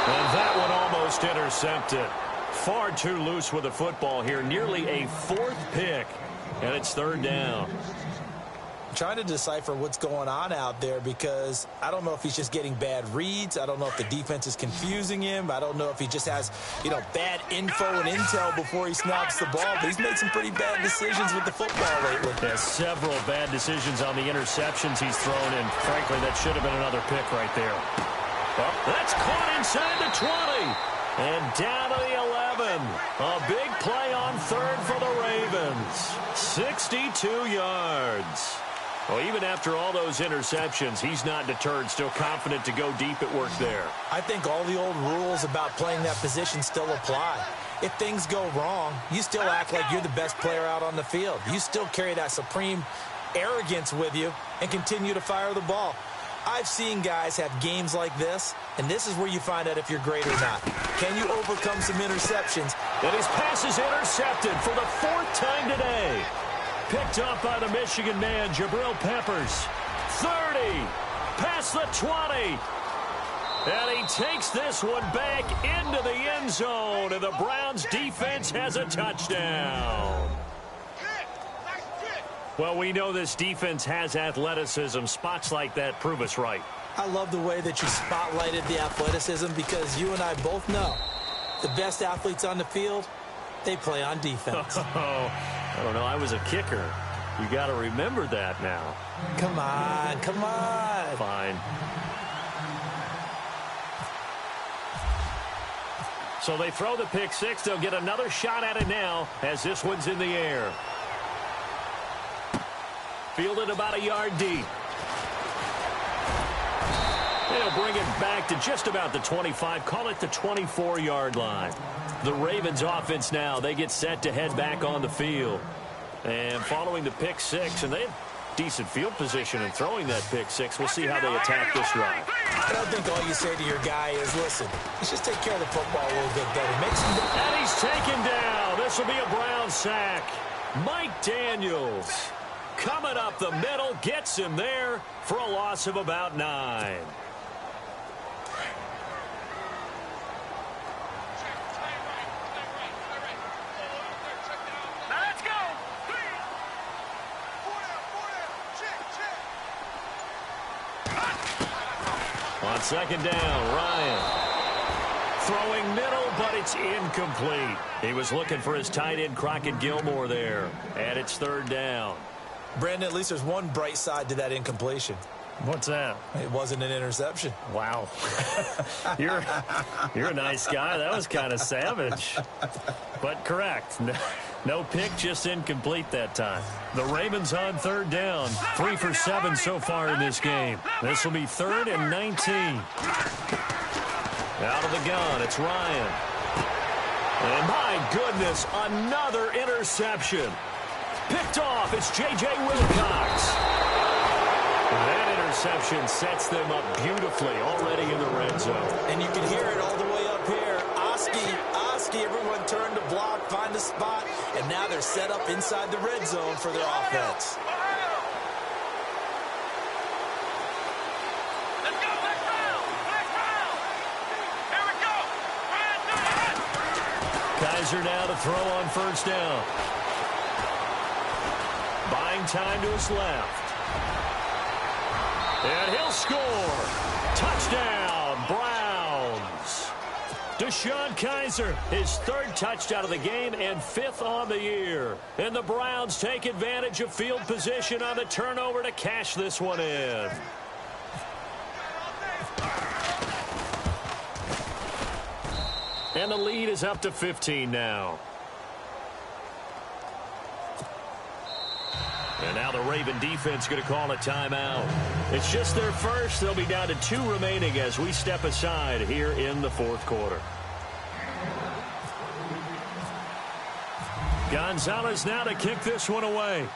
[SPEAKER 3] And that one almost intercepted. Far too loose with the football here. Nearly a fourth pick. And it's third down.
[SPEAKER 4] I'm trying to decipher what's going on out there because I don't know if he's just getting bad reads. I don't know if the defense is confusing him. I don't know if he just has, bad info and intel before he snaps the ball. But he's made some pretty bad decisions with the football lately.
[SPEAKER 3] Yeah, several bad decisions on the interceptions he's thrown. And frankly, that should have been another pick right there. Well, that's caught inside the 20. And down to the 11. A big play on third for the Ravens. 62 yards. Well, even after all those interceptions, he's not deterred, still confident to go deep at work there.
[SPEAKER 4] I think all the old rules about playing that position still apply. If things go wrong, you still act like you're the best player out on the field. You still carry that supreme arrogance with you and continue to fire the ball. I've seen guys have games like this, and this is where you find out if you're great or not. Can you overcome some interceptions?
[SPEAKER 3] And his pass is intercepted for the fourth time today. Picked up by the Michigan man, Jabril Peppers. 30, past the 20. And he takes this one back into the end zone, and the Browns defense has a touchdown. Well, we know this defense has athleticism. Spots like that prove us right.
[SPEAKER 4] I love the way that you spotlighted the athleticism because you and I both know the best athletes on the field, they play on defense.
[SPEAKER 3] I don't know. I was a kicker. You got to remember that now.
[SPEAKER 4] Come on, come on.
[SPEAKER 3] Fine. So they throw the pick six. They'll get another shot at it now as this one's in the air. Fielded about a yard deep. They'll bring it back to just about the 25. Call it the 24-yard line. The Ravens offense now, they get set to head back on the field. And following the pick six, and they have decent field position in throwing that pick six. We'll see how they attack this drive.
[SPEAKER 4] I don't think all you say to your guy is, listen, let's just take care of the football a little bit better. Make some...
[SPEAKER 3] And he's taken down. This will be a Brown sack. Mike Daniels coming up the middle, gets him there for a loss of about 9. On second down, Ryan throwing middle, but it's incomplete. He was looking for his tight end, Crockett Gilmore, there. And it's third down.
[SPEAKER 4] Brandon, at least there's one bright side to that incompletion.
[SPEAKER 3] What's that?
[SPEAKER 4] It wasn't an interception.
[SPEAKER 3] Wow. You're a nice guy. That was kind of savage. But correct. No pick, just incomplete that time. The Ravens on third down. 3 for 7 so far in this game. This will be 3rd and 19. Out of the gun, it's Ryan. And my goodness, another interception. Picked off, it's J.J. Wilcox. That interception sets them up beautifully already in the red zone.
[SPEAKER 4] And you can hear it all the way up here. Oski, everyone turned to block, find a spot, and now they're set up inside the red zone for their offense.
[SPEAKER 5] Let's go, let's round. Here we go.
[SPEAKER 3] Kaiser now to throw on first down. Buying time to his left. And he'll score. Touchdown, Browns. Deshaun Kaiser, his 3rd touchdown of the game and 5th on the year. And the Browns take advantage of field position on the turnover to cash this one in. And the lead is up to 15 now. And now the Raven defense going to call a timeout. It's just their first. They'll be down to 2 remaining as we step aside here in the 4th quarter. Gonzalez now to kick this one away.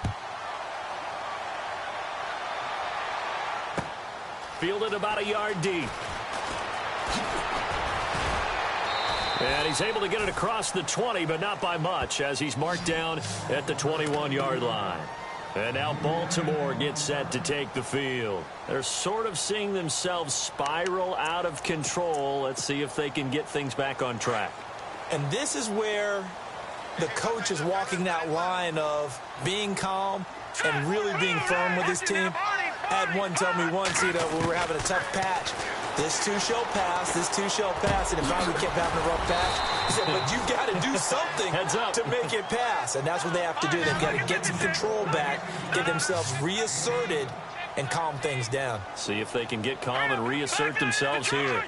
[SPEAKER 3] Fielded about a yard deep. And he's able to get it across the 20, but not by much, as he's marked down at the 21-yard line. And now Baltimore gets set to take the field. They're sort of seeing themselves spiral out of control. Let's see if they can get things back on track.
[SPEAKER 4] And this is where the coach is walking that line of being calm and really being firm with his team. I had one tell me once, when we were having a tough patch, this too shall pass, this too shall pass, and if finally kept having a rough patch, he said, but you've got to do something to make it pass, and that's what they have to do. They've got to get some control back, get themselves reasserted, and calm things down.
[SPEAKER 3] See if they can get calm and reassert themselves here.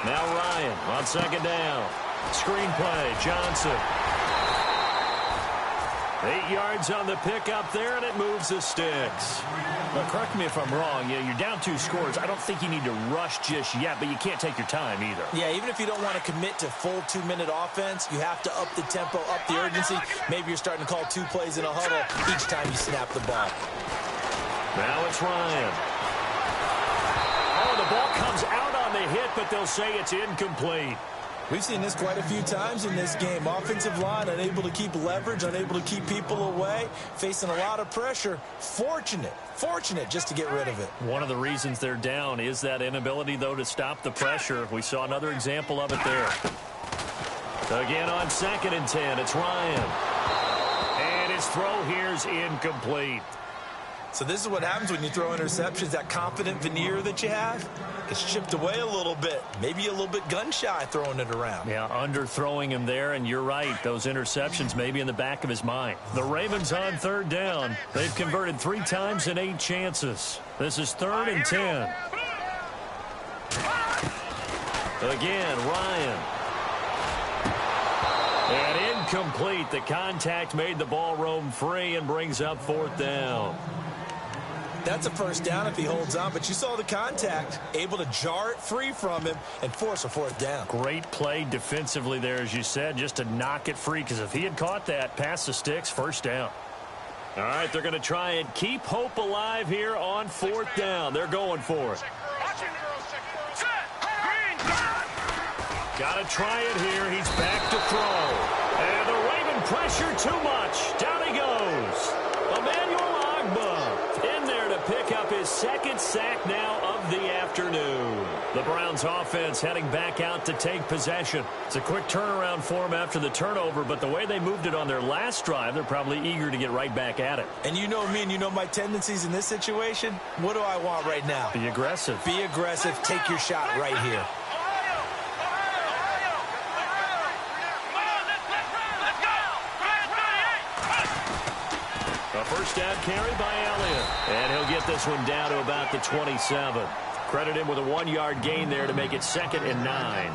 [SPEAKER 3] Now Ryan on 2nd down. Screen play, Johnson. 8 yards on the pickup there, and it moves the sticks. Now, correct me if I'm wrong. Yeah, you're down 2 scores. I don't think you need to rush just yet, but you can't take your time either.
[SPEAKER 4] Yeah, even if you don't want to commit to full 2-minute offense, you have to up the tempo, up the urgency. Maybe you're starting to call 2 plays in a huddle each time you snap the ball.
[SPEAKER 3] Now it's Ryan. Oh, the ball comes out on the hit, but they'll say it's incomplete.
[SPEAKER 4] We've seen this quite a few times in this game. Offensive line unable to keep leverage, unable to keep people away, facing a lot of pressure. Fortunate just to get rid of it.
[SPEAKER 3] One of the reasons they're down is that inability, though, to stop the pressure. We saw another example of it there. Again on 2nd and 10, it's Ryan. And his throw here's incomplete.
[SPEAKER 4] So this is what happens when you throw interceptions. That confident veneer that you have, it's chipped away a little bit. Maybe a little bit gun-shy throwing it around.
[SPEAKER 3] Yeah, underthrowing him there, and you're right. Those interceptions may be in the back of his mind. The Ravens on 3rd down. They've converted 3 times in 8 chances. This is 3rd and 10. Again, Ryan. And incomplete. The contact made the ball roam free and brings up 4th down.
[SPEAKER 4] That's a first down if he holds on, but you saw the contact, able to jar it free from him and force a 4th down.
[SPEAKER 3] Great play defensively there, as you said, just to knock it free, because if he had caught that, past the sticks, 1st down. All right, they're going to try and keep hope alive here on 4th down. They're going for it. Got to try it here. He's back to throw. And the Raven pressure too much. Down he goes. Emmanuel Ogbah in there to pick up his 2nd sack now of the afternoon. The Browns offense heading back out to take possession. It's a quick turnaround for them after the turnover, but the way they moved it on their last drive, they're probably eager to get right back at it.
[SPEAKER 4] And you know me and you know my tendencies in this situation. What do I want right now?
[SPEAKER 3] Be aggressive.
[SPEAKER 4] Be aggressive. Take your shot right here.
[SPEAKER 3] A first down carry by Elliott. And he'll get this one down to about the 27. Credit him with a 1-yard gain there to make it 2nd and 9.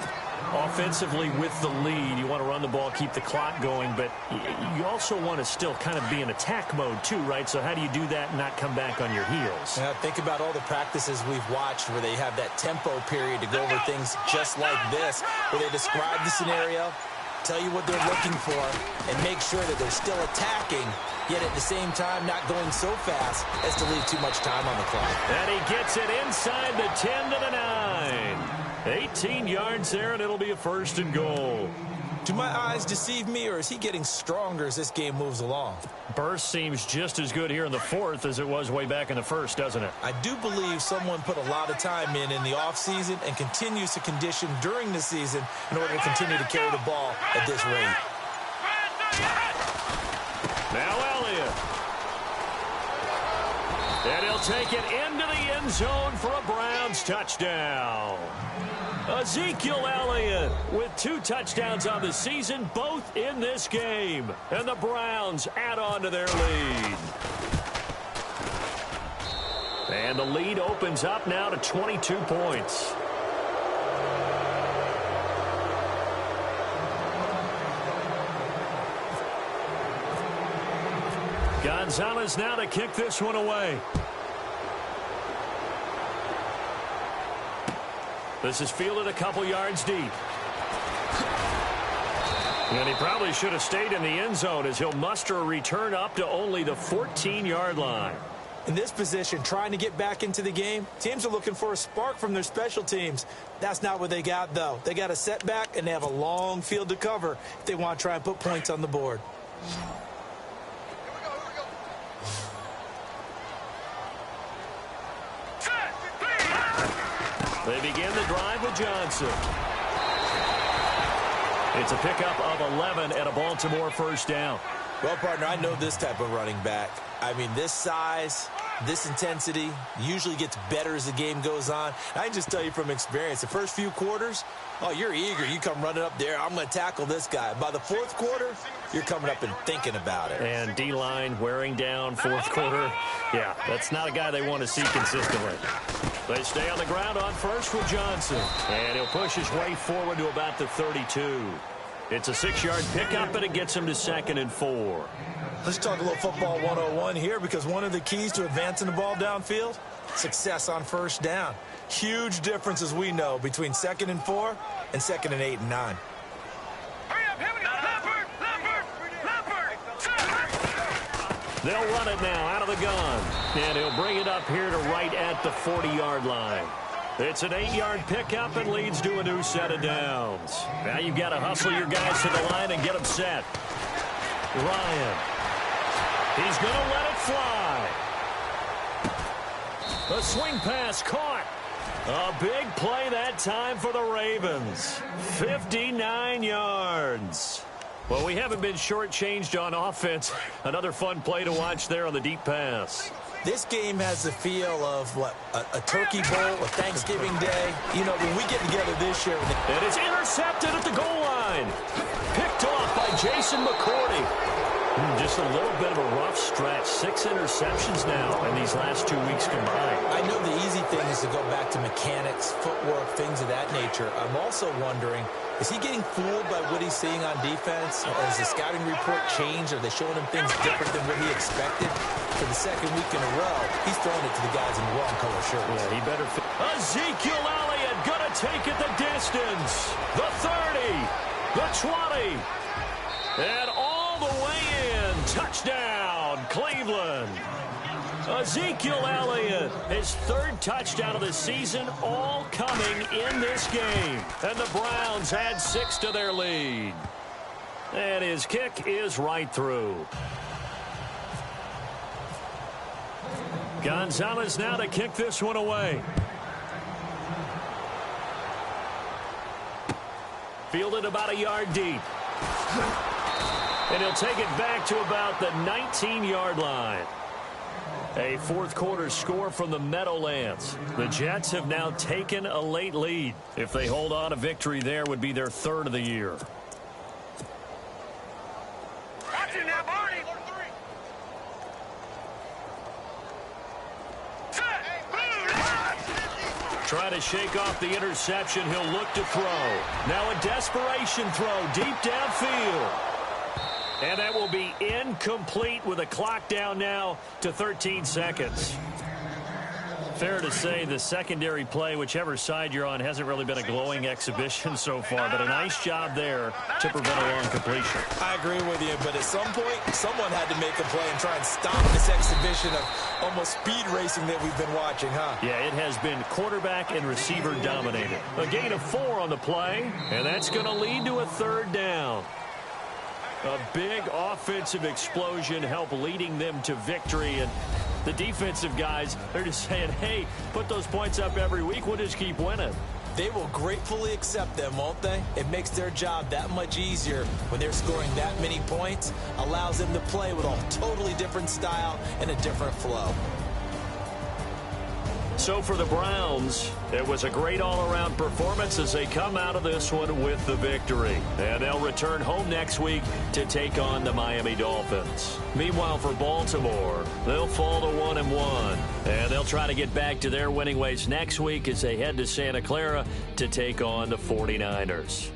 [SPEAKER 3] Offensively with the lead, you want to run the ball, keep the clock going, but you also want to still kind of be in attack mode too, right? So how do you do that and not come back on your heels?
[SPEAKER 4] Yeah, think about all the practices we've watched where they have that tempo period to go over things just like this, where they describe the scenario, tell you what they're looking for, and make sure that they're still attacking, yet at the same time not going so fast as to leave too much time on the clock.
[SPEAKER 3] And he gets it inside the 10 to the 9. 18 yards there, and it'll be a 1st and goal.
[SPEAKER 4] Do my eyes deceive me, or is he getting stronger as this game moves along?
[SPEAKER 3] Burst seems just as good here in the 4th as it was way back in the 1st, doesn't it?
[SPEAKER 4] I do believe someone put a lot of time in the offseason and continues to condition during the season in order to continue to carry the ball at this rate.
[SPEAKER 3] Now Elliott. And he'll take it into the end zone for a Browns touchdown. Ezekiel Elliott with 2 touchdowns on the season, both in this game. And the Browns add on to their lead. And the lead opens up now to 22 points. Gonzalez now to kick this one away. This is fielded a couple yards deep. And he probably should have stayed in the end zone as he'll muster a return up to only the 14-yard line.
[SPEAKER 4] In this position, trying to get back into the game, teams are looking for a spark from their special teams. That's not what they got, though. They got a setback, and they have a long field to cover if they want to try and put points on the board.
[SPEAKER 3] They begin the drive with Johnson. It's a pickup of 11 and a Baltimore 1st down.
[SPEAKER 4] Well, partner, I know this type of running back. I mean, this size, this intensity usually gets better as the game goes on. I can just tell you from experience, the first few quarters, oh, you're eager. You come running up there, I'm going to tackle this guy. By the 4th quarter, you're coming up and thinking about it.
[SPEAKER 3] And D-line wearing down 4th quarter. Yeah, that's not a guy they want to see consistently. They stay on the ground on first with Johnson. And he'll push his way forward to about the 32. It's a 6-yard pickup, and it gets him to 2nd and 4.
[SPEAKER 4] Let's talk a little football 101 here, because one of the keys to advancing the ball downfield, success on 1st down. Huge difference, as we know, between 2nd and 4 and 2nd and 8 and 9.
[SPEAKER 3] They'll run it now out of the gun. And he'll bring it up here to right at the 40-yard line. It's an 8-yard pickup and leads to a new set of downs. Now you've got to hustle your guys to the line and get them set. Ryan. He's going to let it fly. A swing pass caught. A big play that time for the Ravens. 59 yards. Well, we haven't been shortchanged on offense. Another fun play to watch there on the deep pass.
[SPEAKER 4] This game has the feel of, what, a turkey bowl, a Thanksgiving day. You know, when we get together this year.
[SPEAKER 3] And it's intercepted at the goal line. Picked off by Jason McCourty. Just a little bit of a rough stretch. 6 interceptions now in these last 2 weeks combined.
[SPEAKER 4] I know the easy thing is to go back to mechanics, footwork, things of that nature. I'm also wondering, is he getting fooled by what he's seeing on defense? Has the scouting report changed? Are they showing him things different than what he expected? For the 2nd week in a row, he's throwing it to the guys in the wrong color shirts.
[SPEAKER 3] Yeah, he better fit. Ezekiel Elliott gonna take it the distance. The 30, the 20, and all the way in. Touchdown, Cleveland. Ezekiel Elliott, his 3rd touchdown of the season, all coming in this game. And the Browns add 6 to their lead. And his kick is right through. Gonzalez now to kick this one away. Fielded about a yard deep. And he'll take it back to about the 19-yard line. A 4th quarter score from the Meadowlands. The Jets have now taken a late lead. If they hold on, a victory there would be their 3rd of the year. Trying to shake off the interception. He'll look to throw. Now a desperation throw deep downfield. And that will be incomplete with a clock down now to 13 seconds. Fair to say the secondary play, whichever side you're on, hasn't really been a glowing exhibition so far, but a nice job there to prevent a long completion.
[SPEAKER 4] I agree with you, but at some point, someone had to make a play and try and stop this exhibition of almost speed racing that we've been watching, huh?
[SPEAKER 3] Yeah, it has been quarterback and receiver dominated. A gain of 4 on the play, and that's going to lead to a third down. A big offensive explosion helped leading them to victory, and the defensive guys, they're just saying, hey, put those points up every week. We'll just keep winning.
[SPEAKER 4] They will gratefully accept them, won't they? It makes their job that much easier when they're scoring that many points. Allows them to play with a totally different style and a different flow.
[SPEAKER 3] So for the Browns, it was a great all-around performance as they come out of this one with the victory. And they'll return home next week to take on the Miami Dolphins. Meanwhile, for Baltimore, they'll fall to 1-1. And they'll try to get back to their winning ways next week as they head to Santa Clara to take on the 49ers.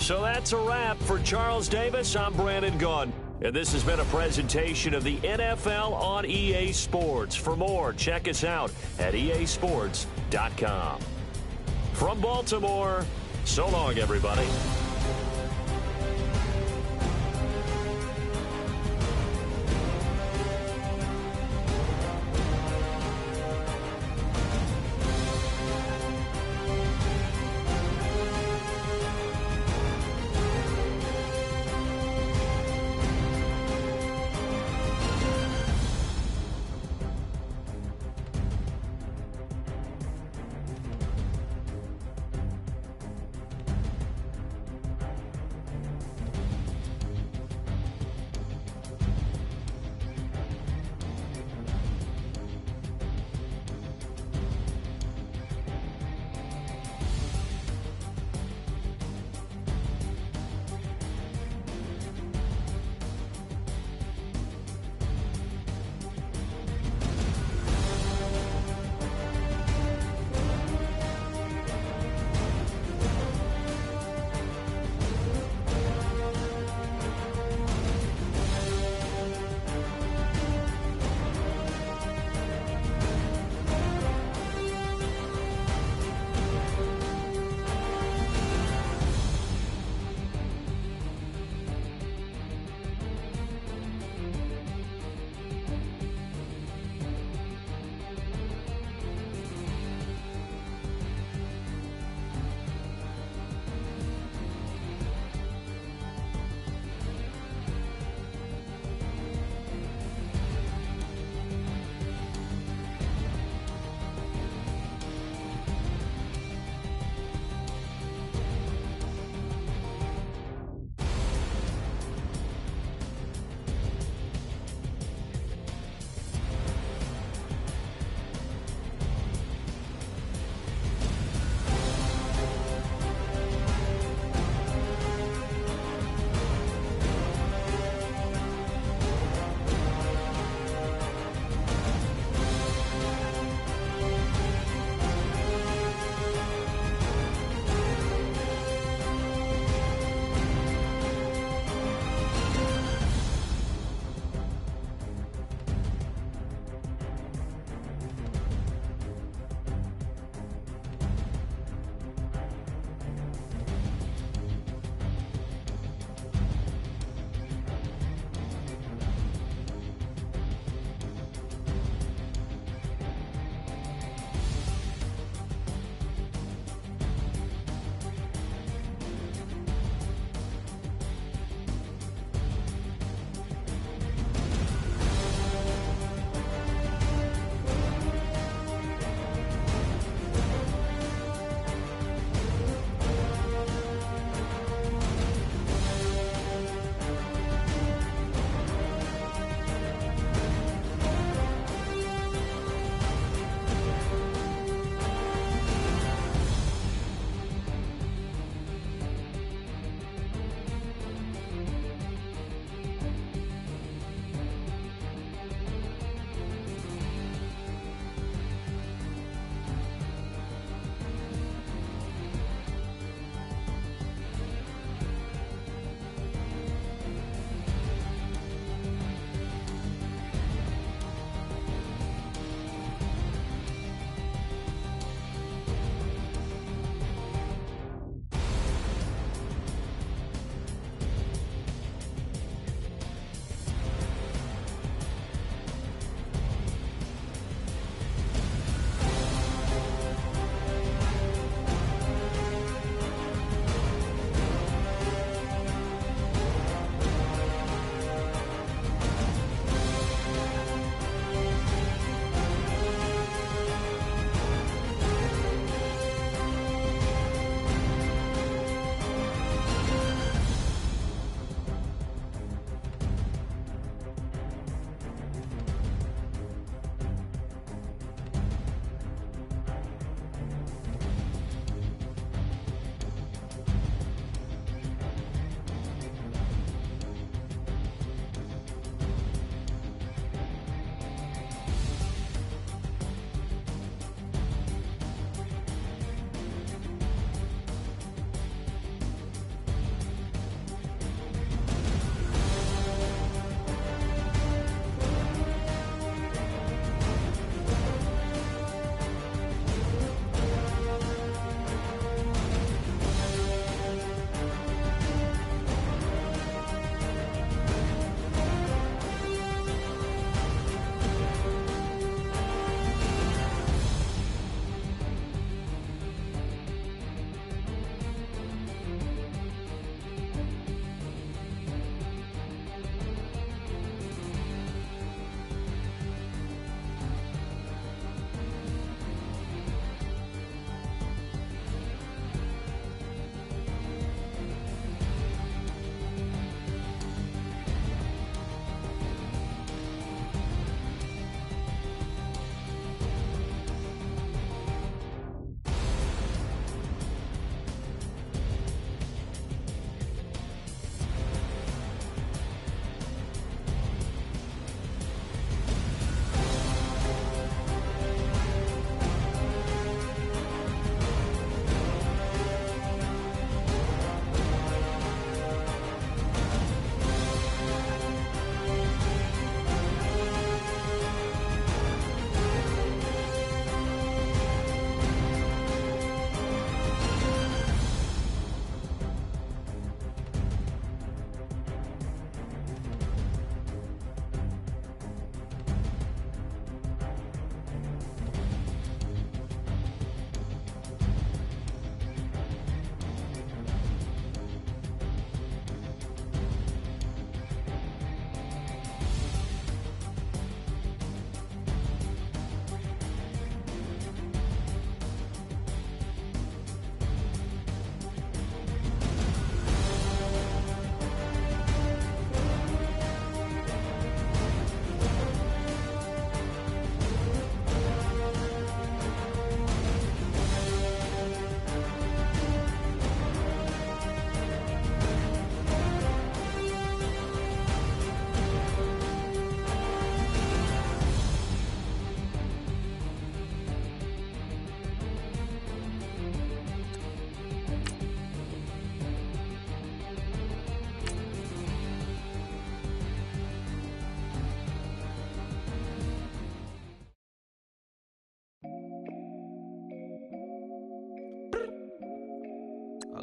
[SPEAKER 3] So that's a wrap. For Charles Davis, I'm Brandon Gaudin. And this has been a presentation of the NFL on EA Sports. For more, check us out at easports.com. From Baltimore, so long, everybody.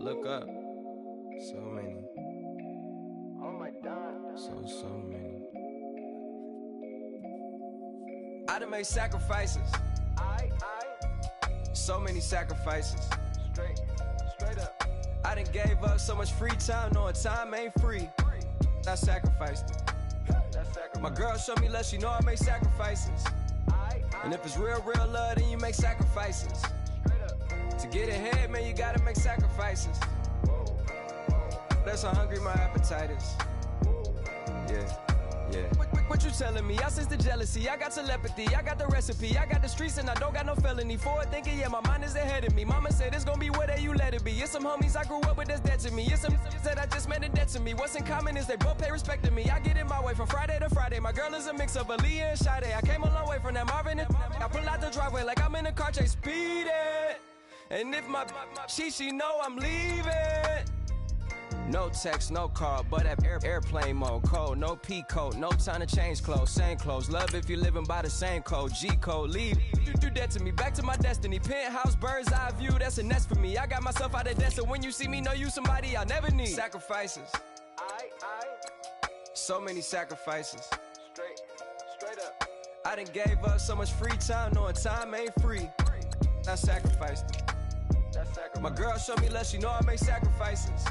[SPEAKER 6] look up. So many.
[SPEAKER 5] Oh my God.
[SPEAKER 6] So many. I done made sacrifices. So many sacrifices.
[SPEAKER 5] Straight up.
[SPEAKER 6] I done gave up so much free time, knowing time ain't free. I sacrificed it. My girl showed me love, she know I make sacrifices. And if it's real love, then you make sacrifices. To get ahead, man, you gotta make sacrifices. That's how hungry my appetite is. Yeah. What you telling me? I sense the jealousy, I got telepathy, I got the recipe, I got the streets and I don't got no felony. Forward thinking, yeah, my mind is ahead of me. Mama said it's gonna be whatever you let it be. It's some homies I grew up with that's dead to me. It's some that I just met in debt to me. What's in common is they both pay respect to me. I get in my way from Friday to Friday. My girl is a mix of Aaliyah and Sade. I came a long way from that Marvin and I pull out the driveway like I'm in a car chase speeding. And if my she know I'm leaving. No text, no call, but at airplane mode. Cold, no P code, no time to change clothes. Same clothes, love if you're living by the same code. G code, leave. You do that to me, back to my destiny. Penthouse, bird's eye view, that's a nest for me. I got myself out of debt, so when you see me, know you somebody I never need. Sacrifices. So many sacrifices.
[SPEAKER 5] Straight up.
[SPEAKER 6] I done gave up so much free time, knowing time ain't free. I sacrificed it. My girl showed me love, she know I make sacrifices.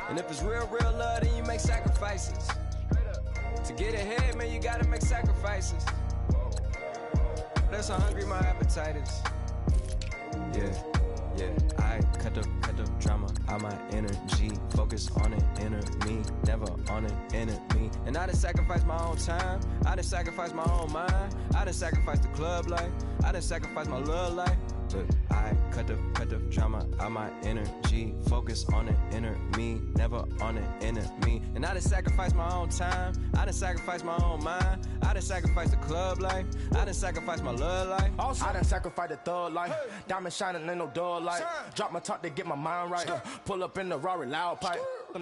[SPEAKER 6] And if it's real love, then you make sacrifices. To get ahead, man, you gotta make sacrifices. That's how hungry my appetite is. Yeah. I cut the drama out my energy. Focus on an enemy, never on an enemy. And I done sacrificed my own time. I done sacrificed my own mind. I done sacrificed the club life. I done sacrificed my love life. But I cut the drama out my energy. Focus on an inner me, never on an enemy. And I done sacrificed my own time. I done sacrificed my own mind. I done sacrificed the club life. I done sacrificed my love life.
[SPEAKER 7] I done sacrificed the thug life. Diamond shining, ain't no dull light. Drop my top to get my mind right. Pull up in the Rari loud pipe.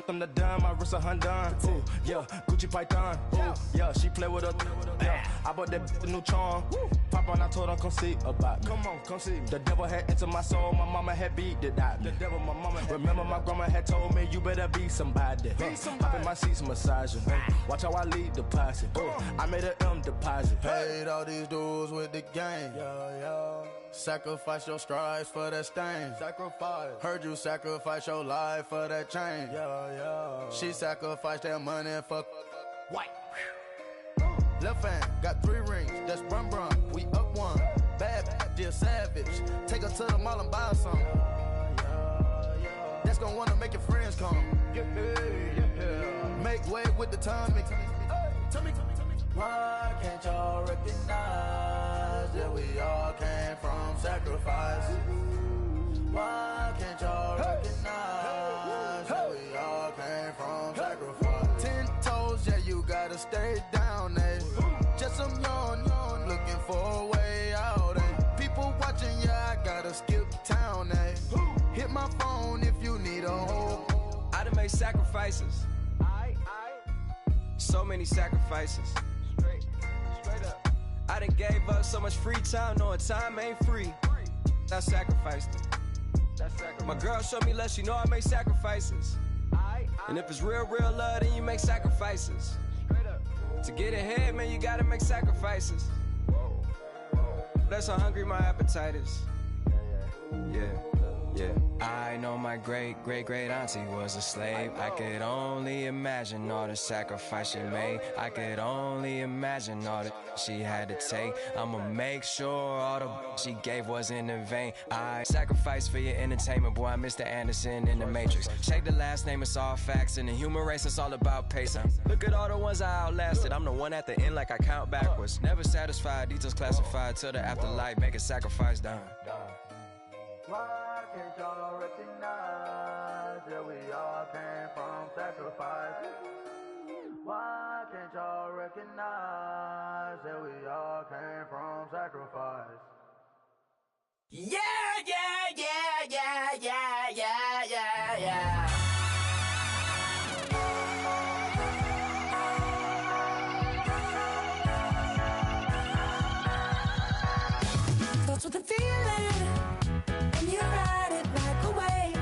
[SPEAKER 7] Them the dime, my wrist a Hyundai. Ooh, yeah, Gucci Python. Ooh, yeah, she play with her. Yeah, I bought that new charm. Pop on, I told her come see about me. Come on, come see me. The devil had entered my soul, my mama had beat it out. The devil, my mama. Remember my grandma had told me you better be somebody. Hop in my seats, massaging. Watch how I lead the posse. I made an M deposit.
[SPEAKER 8] Paid all these dues with the game.
[SPEAKER 7] Yeah.
[SPEAKER 8] Sacrifice your strides for that stain.
[SPEAKER 7] Sacrifice.
[SPEAKER 8] Heard you sacrifice your life for that change.
[SPEAKER 7] Yeah.
[SPEAKER 8] She sacrificed that money for
[SPEAKER 7] White.
[SPEAKER 8] left hand. Got 3 rings, that's brum. We up one. Bad, dear savage. Take her to the mall and buy something. That's gonna wanna make your friends come. Make way with the tummy. Tell me.
[SPEAKER 7] Why can't y'all recognize that we all came from sacrifice? Why can't y'all recognize that we all came from sacrifice?
[SPEAKER 8] 10 toes, yeah, you gotta stay down, eh? Just some yawn, looking for a way out, eh? People watching, yeah, I gotta skip town, eh? Hit my phone if you need a hold.
[SPEAKER 6] I done made sacrifices. So many sacrifices.
[SPEAKER 5] Straight up.
[SPEAKER 6] I done gave up so much free time, knowing time ain't free. I sacrificed it. My girl showed me love, she know I make sacrifices. And if it's real love, then you make sacrifices. To get ahead, man, you gotta make sacrifices. That's how hungry my appetite is. Yeah. I know my great auntie was a slave. I could only imagine all the sacrifice she made. I could only imagine all that she had to take. I'ma make sure all the she gave wasn't in vain. I sacrificed for your entertainment, boy. I'm Mr. Anderson in the Matrix. Check the last name, it's all facts. In the human race, it's all about pace. Look at all the ones I outlasted. I'm the one at the end, like I count backwards. Never satisfied, details classified till the afterlife. Make a sacrifice done.
[SPEAKER 7] Why can't y'all recognize that we all came from sacrifice? Why can't y'all recognize that we all came from sacrifice? Yeah.
[SPEAKER 9] Thoughts with a feeling, and you ride it like a wave.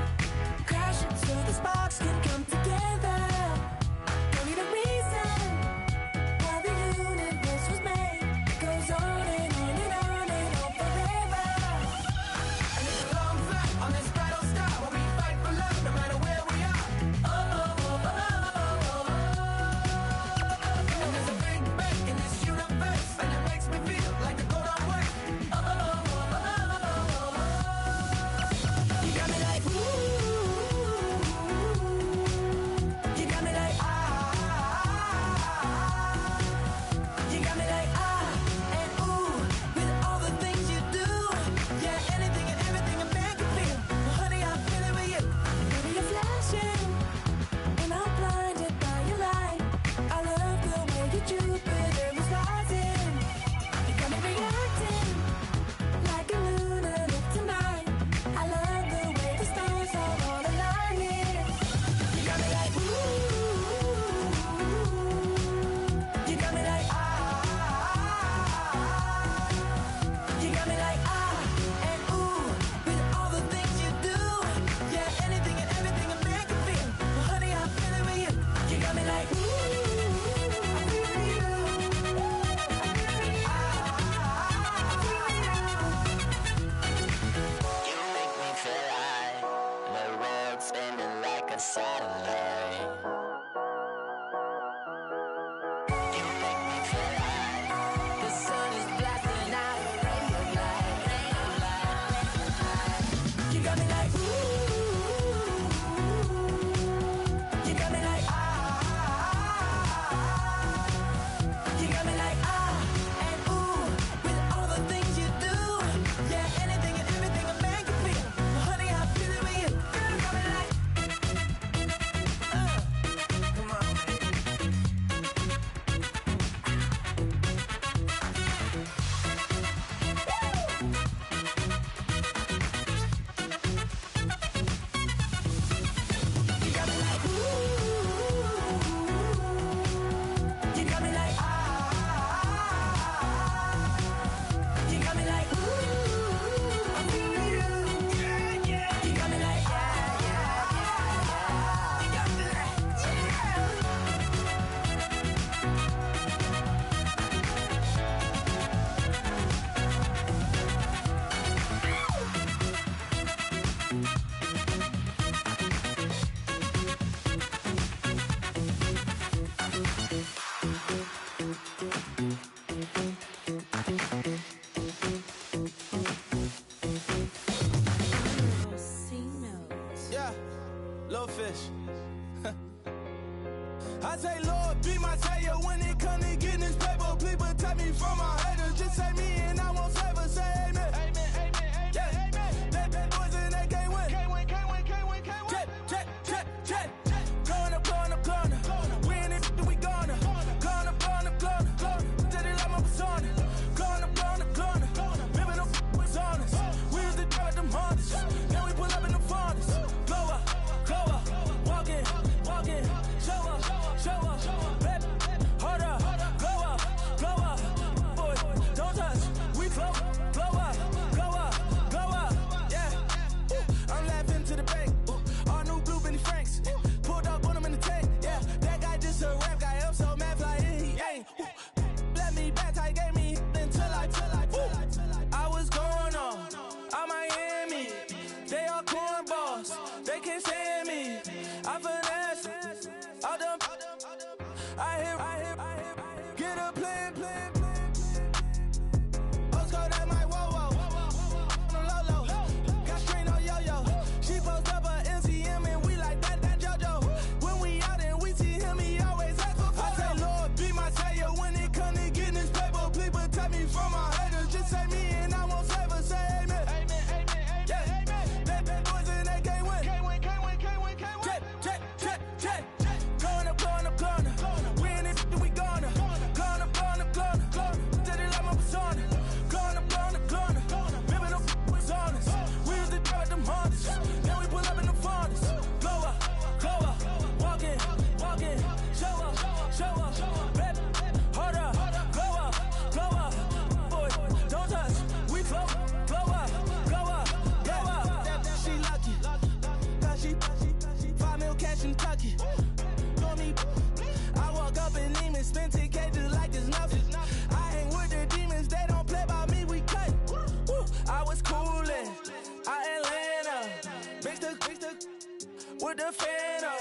[SPEAKER 7] with the fan up.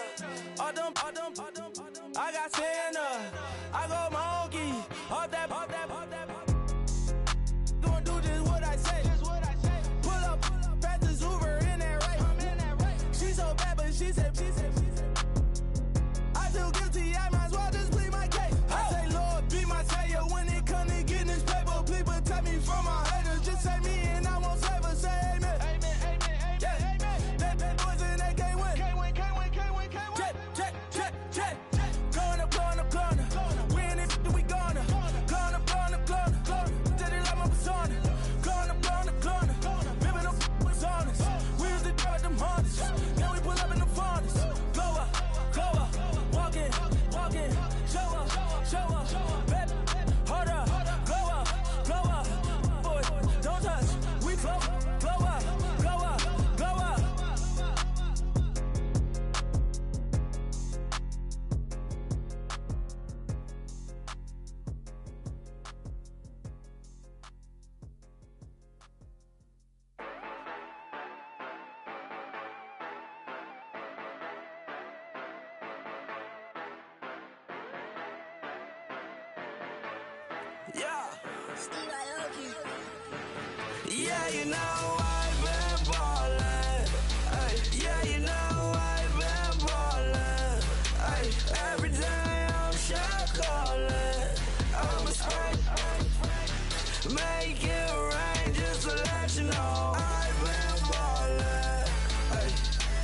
[SPEAKER 7] All them, I got Santa. I go monkey. All that. Gonna do just what I say. Pull up, fast Uber in that race. She so bad, but she said. I feel guilty, I might as well just plead my case. I say, Lord, be my savior when it come to getting this paper. Please protect me from my haters. Just say me and I won't save her. Say amen. They boys and they can't win. Check. Going up. We in this, we gonna. Going up. Tell they like my persona. Going up. Living up was honest. We used to drive them Hondas. Now we pull up in the Fondas. Glow up. Walking. Show up. Baby, hold up. Glow up. Boys, don't touch. We glow up. Yeah, you know I've been ballin'. Yeah, you know I've been ballin'. Every day I'm shot callin'. I'm a straight, make it rain just to let you know I've been ballin'.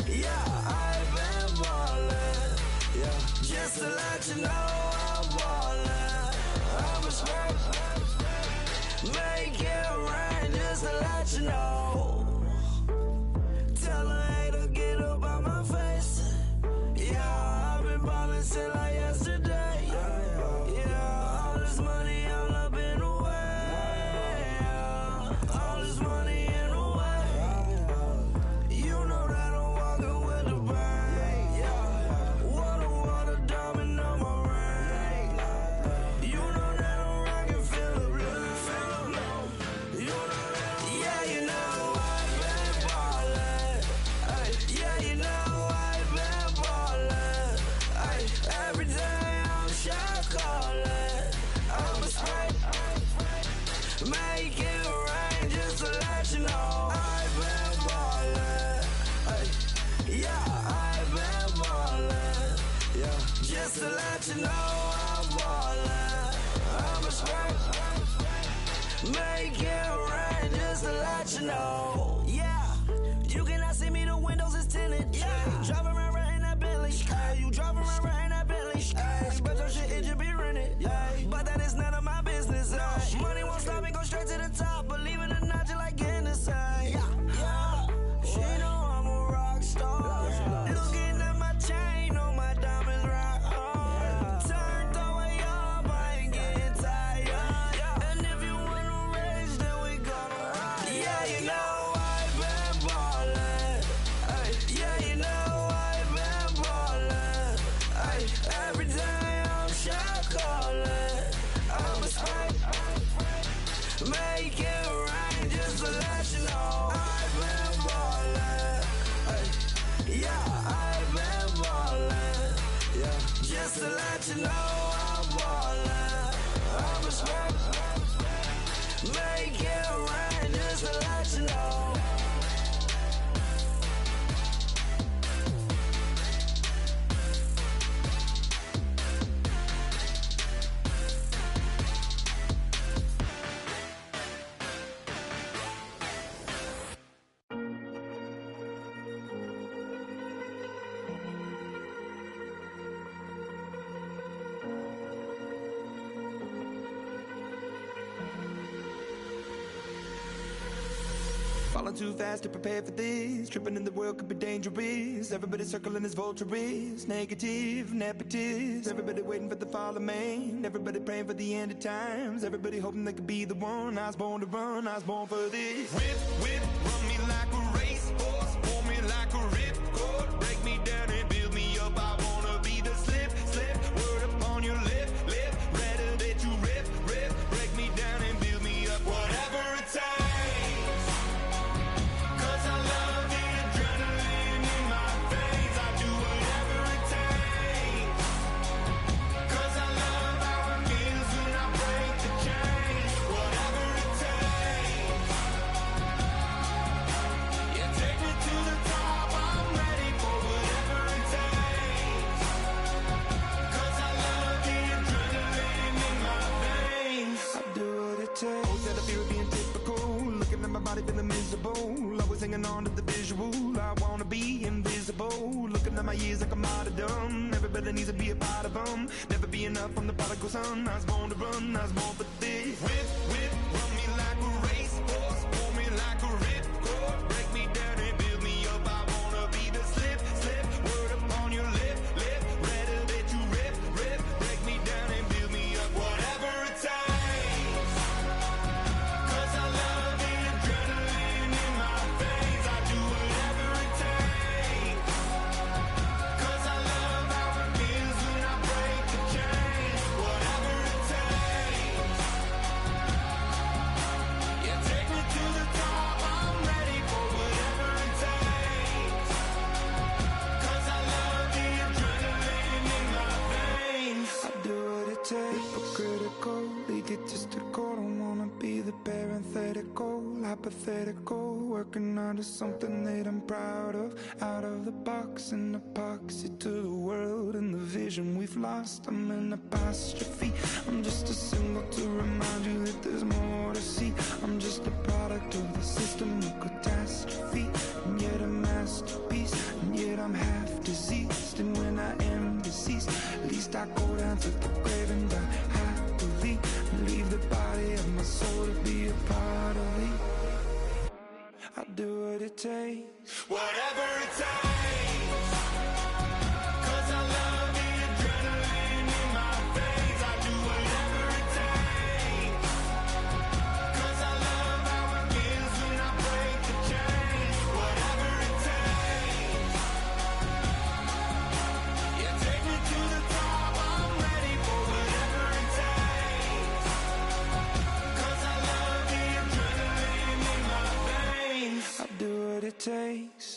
[SPEAKER 7] Yeah, I've been ballin'. Yeah, just to let you know I'm ballin'. I'm a straight, make it rain just to let you know. Tell her hater get up on my face. Yeah, I've been ballin' since like yesterday. Yeah, all this money all up in the way. All this money in the way. You know that I'm walking with the bank. Water, diamond on my ring. You know that I'm rockin' feel the blue. You know that, yeah, you know I've been ballin'. Yeah, you know I've been ballin'. Every day I'm shot callin'. I'm a straight, make it rain just to let you know I've been ballin'. Yeah, I've been ballin'. Yeah, just to let you know I'm ballin'. I'm a straight, make it rain just to let you know. Yeah, you cannot see me, the windows is tinted. Yeah, driving around right in that Bentley. You driving around right in that Bentley. But your shit, it should be rented. But that is none of my business. Money won't stop me, go straight to the top. Believe it or not, you like getting the same. Yeah, she know I'm a rock star. Looking at my chain, on my diamonds rock hard. Turned the way up, I ain't getting tired. And if you wanna race, then we gonna ride. Yeah, you know I've been ballin'. Yeah, you know I've been ballin'. Every day I'm shot callin'. I'm a straight, make it rain just to let you know I've been ballin'. Yeah, I've been ballin'. Yeah, just to let you know I'm ballin'. I'm a straight, make it rain just to let you know.
[SPEAKER 9] Falling too fast to prepare for this. Tripping in the world could be dangerous. Everybody circling as vultures. Negative, nepotist. Everybody waiting for the fall of man. Everybody praying for the end of times. Everybody hoping they could be the one. I was born to run, I was born for this. Whip, run me like a racehorse. Pull me like a ripcord. Break me down and build me up. I wanna be the slip. Word upon your lip. Rather that you rip. Break me down and build me up. Whatever it takes. I love the adrenaline in my veins. I do said I fear of being typical. Looking at my body feeling miserable. Always hanging on to the visual. I wanna be invisible. Looking at my years like a martyrdom. Everybody needs to be a part of them. Never be enough, I'm the prodigal son. I was born to run, I was born for this. Whip, run me like a racehorse. Pull me like a ripcord. Break me down and build me up. I wanna be the slip. Word upon your lip. Rather that you rip. Break me down and build me up. Whatever it takes. 'Cause I love the adrenaline in my veins. I do whatever it takes. 'Cause I love how it feels when I break the chains. Whatever it takes. Yeah, take me to the top. I'm ready for whatever it takes. 'Cause I love the adrenaline in my veins. I do what it takes. Hypocritical, egotistical. Don't wanna be the parenthetical, hypothetical. Working out of something that I'm proud of. Out of the box, an epoxy to the world and the vision we've lost. I'm an apostrophe. I'm just a symbol to remind you that there's more to see. I'm just a product of the system of catastrophe, and yet a masterpiece, and yet I'm half diseased. And when I am deceased, at least I go down to the grave and die happily, and leave the body of my soul to be a part of me. I do what it takes. Whatever it takes. 'Cause I love the adrenaline in my veins. I do whatever it takes. 'Cause I love how it feels when I break the chains. Whatever it takes. Yeah, take me to the top. I'm ready for whatever it takes. 'Cause I love the adrenaline in my veins. I do what it takes.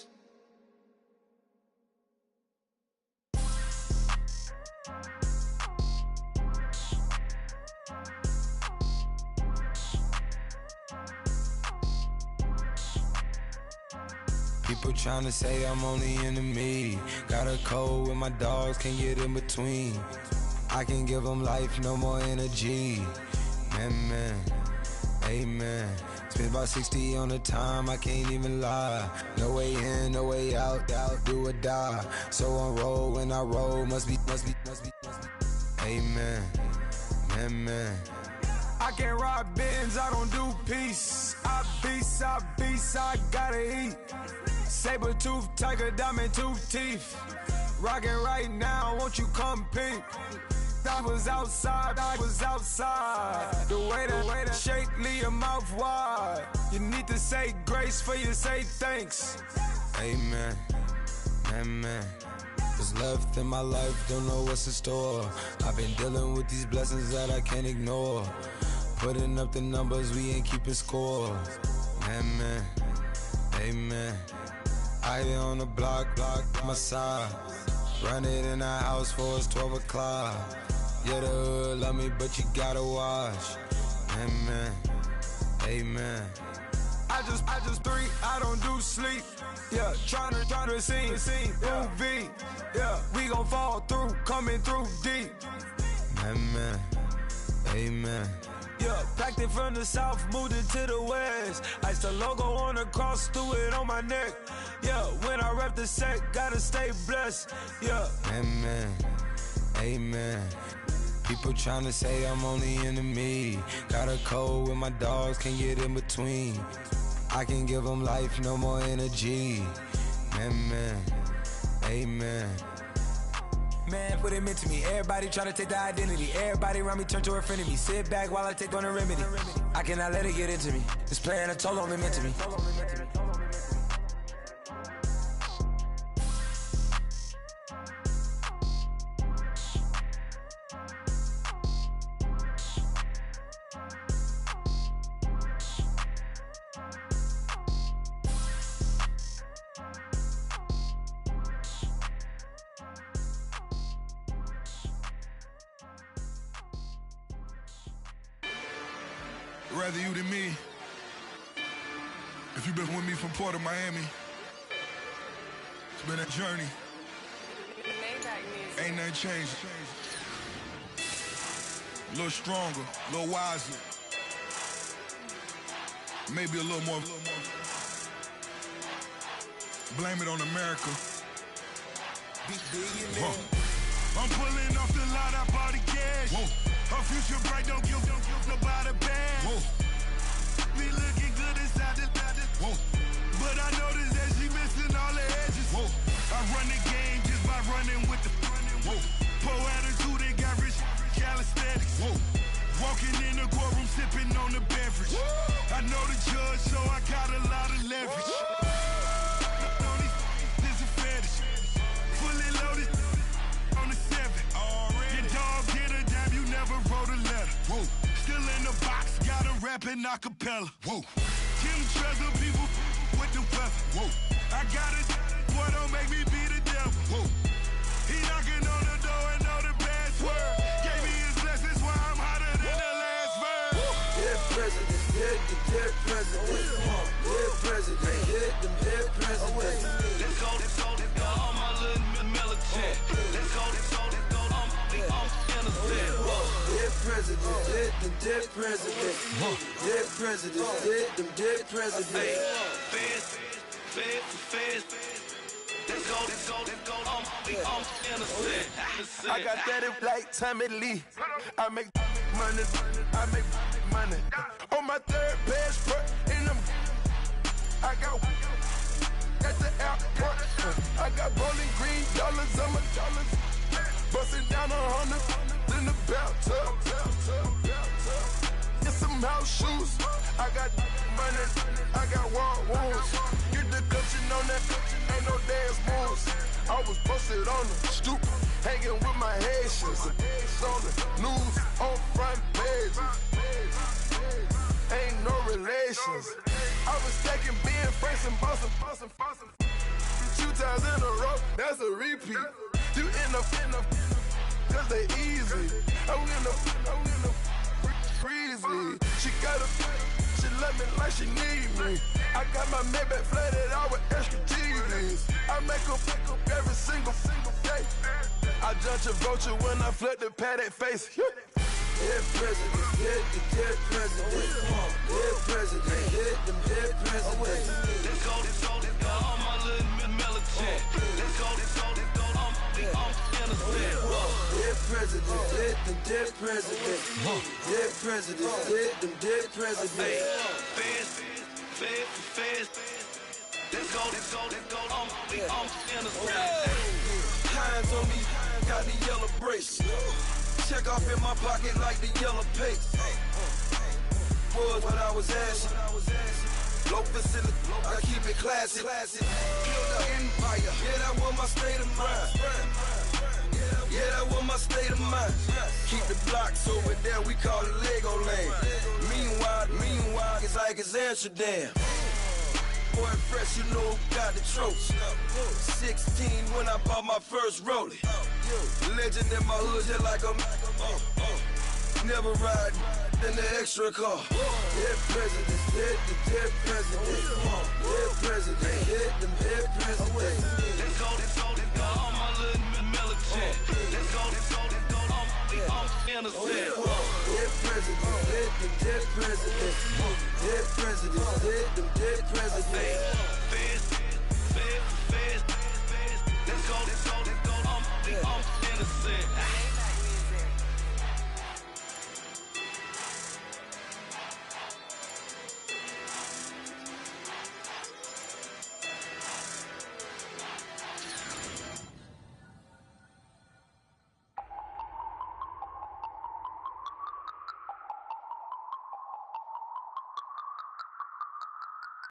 [SPEAKER 9] People tryna say I'm only enemy. Got a code with my dogs, can't get in between. I can give them life, no more energy. Man, amen. Spent about 60 on the time, I can't even lie. No way in, no way out, do or die. So on roll, when I roll, must be. Amen, man. I can't rob bins, I don't do peace. I beast, I gotta eat. Saber tooth, tiger, diamond tooth teeth. Rockin' right now, won't you come peep? I was outside. The way to shake, leave your mouth wide. You need to say grace for you say thanks. Amen, amen. What's left in my life, don't know what's in store. I've been dealing with these blessings that I can't ignore. Putting up the numbers, we ain't keeping score. Amen, amen. I here on the block, my side. Run it in the house for it's 12 o'clock. Yeah, the hood love me, but you gotta watch. Amen, amen. I just three, I don't do sleep. Yeah, tryna see movie. Yeah, we gon' fall through, coming through deep. Amen, amen. Yeah, packed it from the south, moved it to the west. Iced the logo on the cross, threw it on my neck. Yeah, when I rep the set, gotta stay blessed. Yeah, amen, amen. People tryna say I'm only enemy. Got a code with my dogs, can't get in between. I can give them life, no more energy. Amen, amen. Man, what it meant to me. Everybody try to take the identity. Everybody around me turn to a friend of me. Sit back while I take on a remedy. I cannot let it get into me. It's playing a toll on me, meant to me.
[SPEAKER 10] Rather you than me. If you've been with me from Port of Miami, it's been a journey. Ain't nothing changed. A little stronger, a little wiser. maybe a little more. Blame it on America. I'm pulling off the lot, I bought the cash. Whoa. Her future bright, don't give nobody bad. Whoa. Me looking good inside the whoa. But I noticed that she missing all the edges. Whoa. I run the game just by running with the whoa. Poor attitude, they got rich calisthenics. Whoa. Walking in the courtroom, sipping on the beverage. Whoa. I know the judge, so I got a lot of leverage. This a fetish. Fully loaded on the 7. Your dog get a dime, you never wrote a letter. Whoa. Still in the box, got him rapping a cappella. Whoa. Kim Treasure, people with the weapon. Whoa. I got it, boy, don't make me be the devil. Whoa. He knocking on the door and know the password. Gave me his blessings while I'm hotter than the last verse.
[SPEAKER 11] Dead president, dead president. Dead president, dead president.
[SPEAKER 5] Let's go, all my little militant. Let's go, I'm innocent.
[SPEAKER 11] Dead president, dead president. Dead president, dead president.
[SPEAKER 5] Feds. Let's go, I'm innocent.
[SPEAKER 7] I got that like Tommy Lee. I make money. On my third passport, and I got at the airport. I got bowling green dollars on my dollars. Busting down 100 in the bathtub. Get some house shoes. I got money. I got war wounds. Get the coaching on that. Ain't no dance moves. I was posted on the stoop, hanging with my Haitians. On the news, on front pages. Ain't no relations. I was stacking being friends and bossing. 2 times in a row, that's a repeat. You end up, cause they easy. I'm in the breezy. She love me like she need me. I got my Maybach flooded out with extra TVs. I make up every single day. I judge a vulture when I flood the paddock face.
[SPEAKER 11] Dead president, dead president. Dead president, dead president.
[SPEAKER 5] Let's go, all my little militant. Let's go, I'm innocent.
[SPEAKER 11] Dead president, dead president. Dead president, dead president.
[SPEAKER 5] Feds. Let's go, I'm innocent.
[SPEAKER 11] Hands on me, got the yellow brace. Check off in my pocket like the yellow paste. Was what I was asking. Low facility, I keep it classy. Build an empire, yeah, that was my state of mind. Yeah, that was my state of mind. Keep the blocks over there, we call it Lego land. Meanwhile, it's like it's Amsterdam. Boy, fresh, you know, got the tropes. 16 when I bought my first rollie. Legend in my hood, just like a never ride in the extra car. Dead president, dead president. Dead president, dead president.
[SPEAKER 5] Let's go, all my little militant. Let's go, I'm innocent.
[SPEAKER 11] Dead president, dead president. Dead president, dead president.
[SPEAKER 5] Feds. Let's go,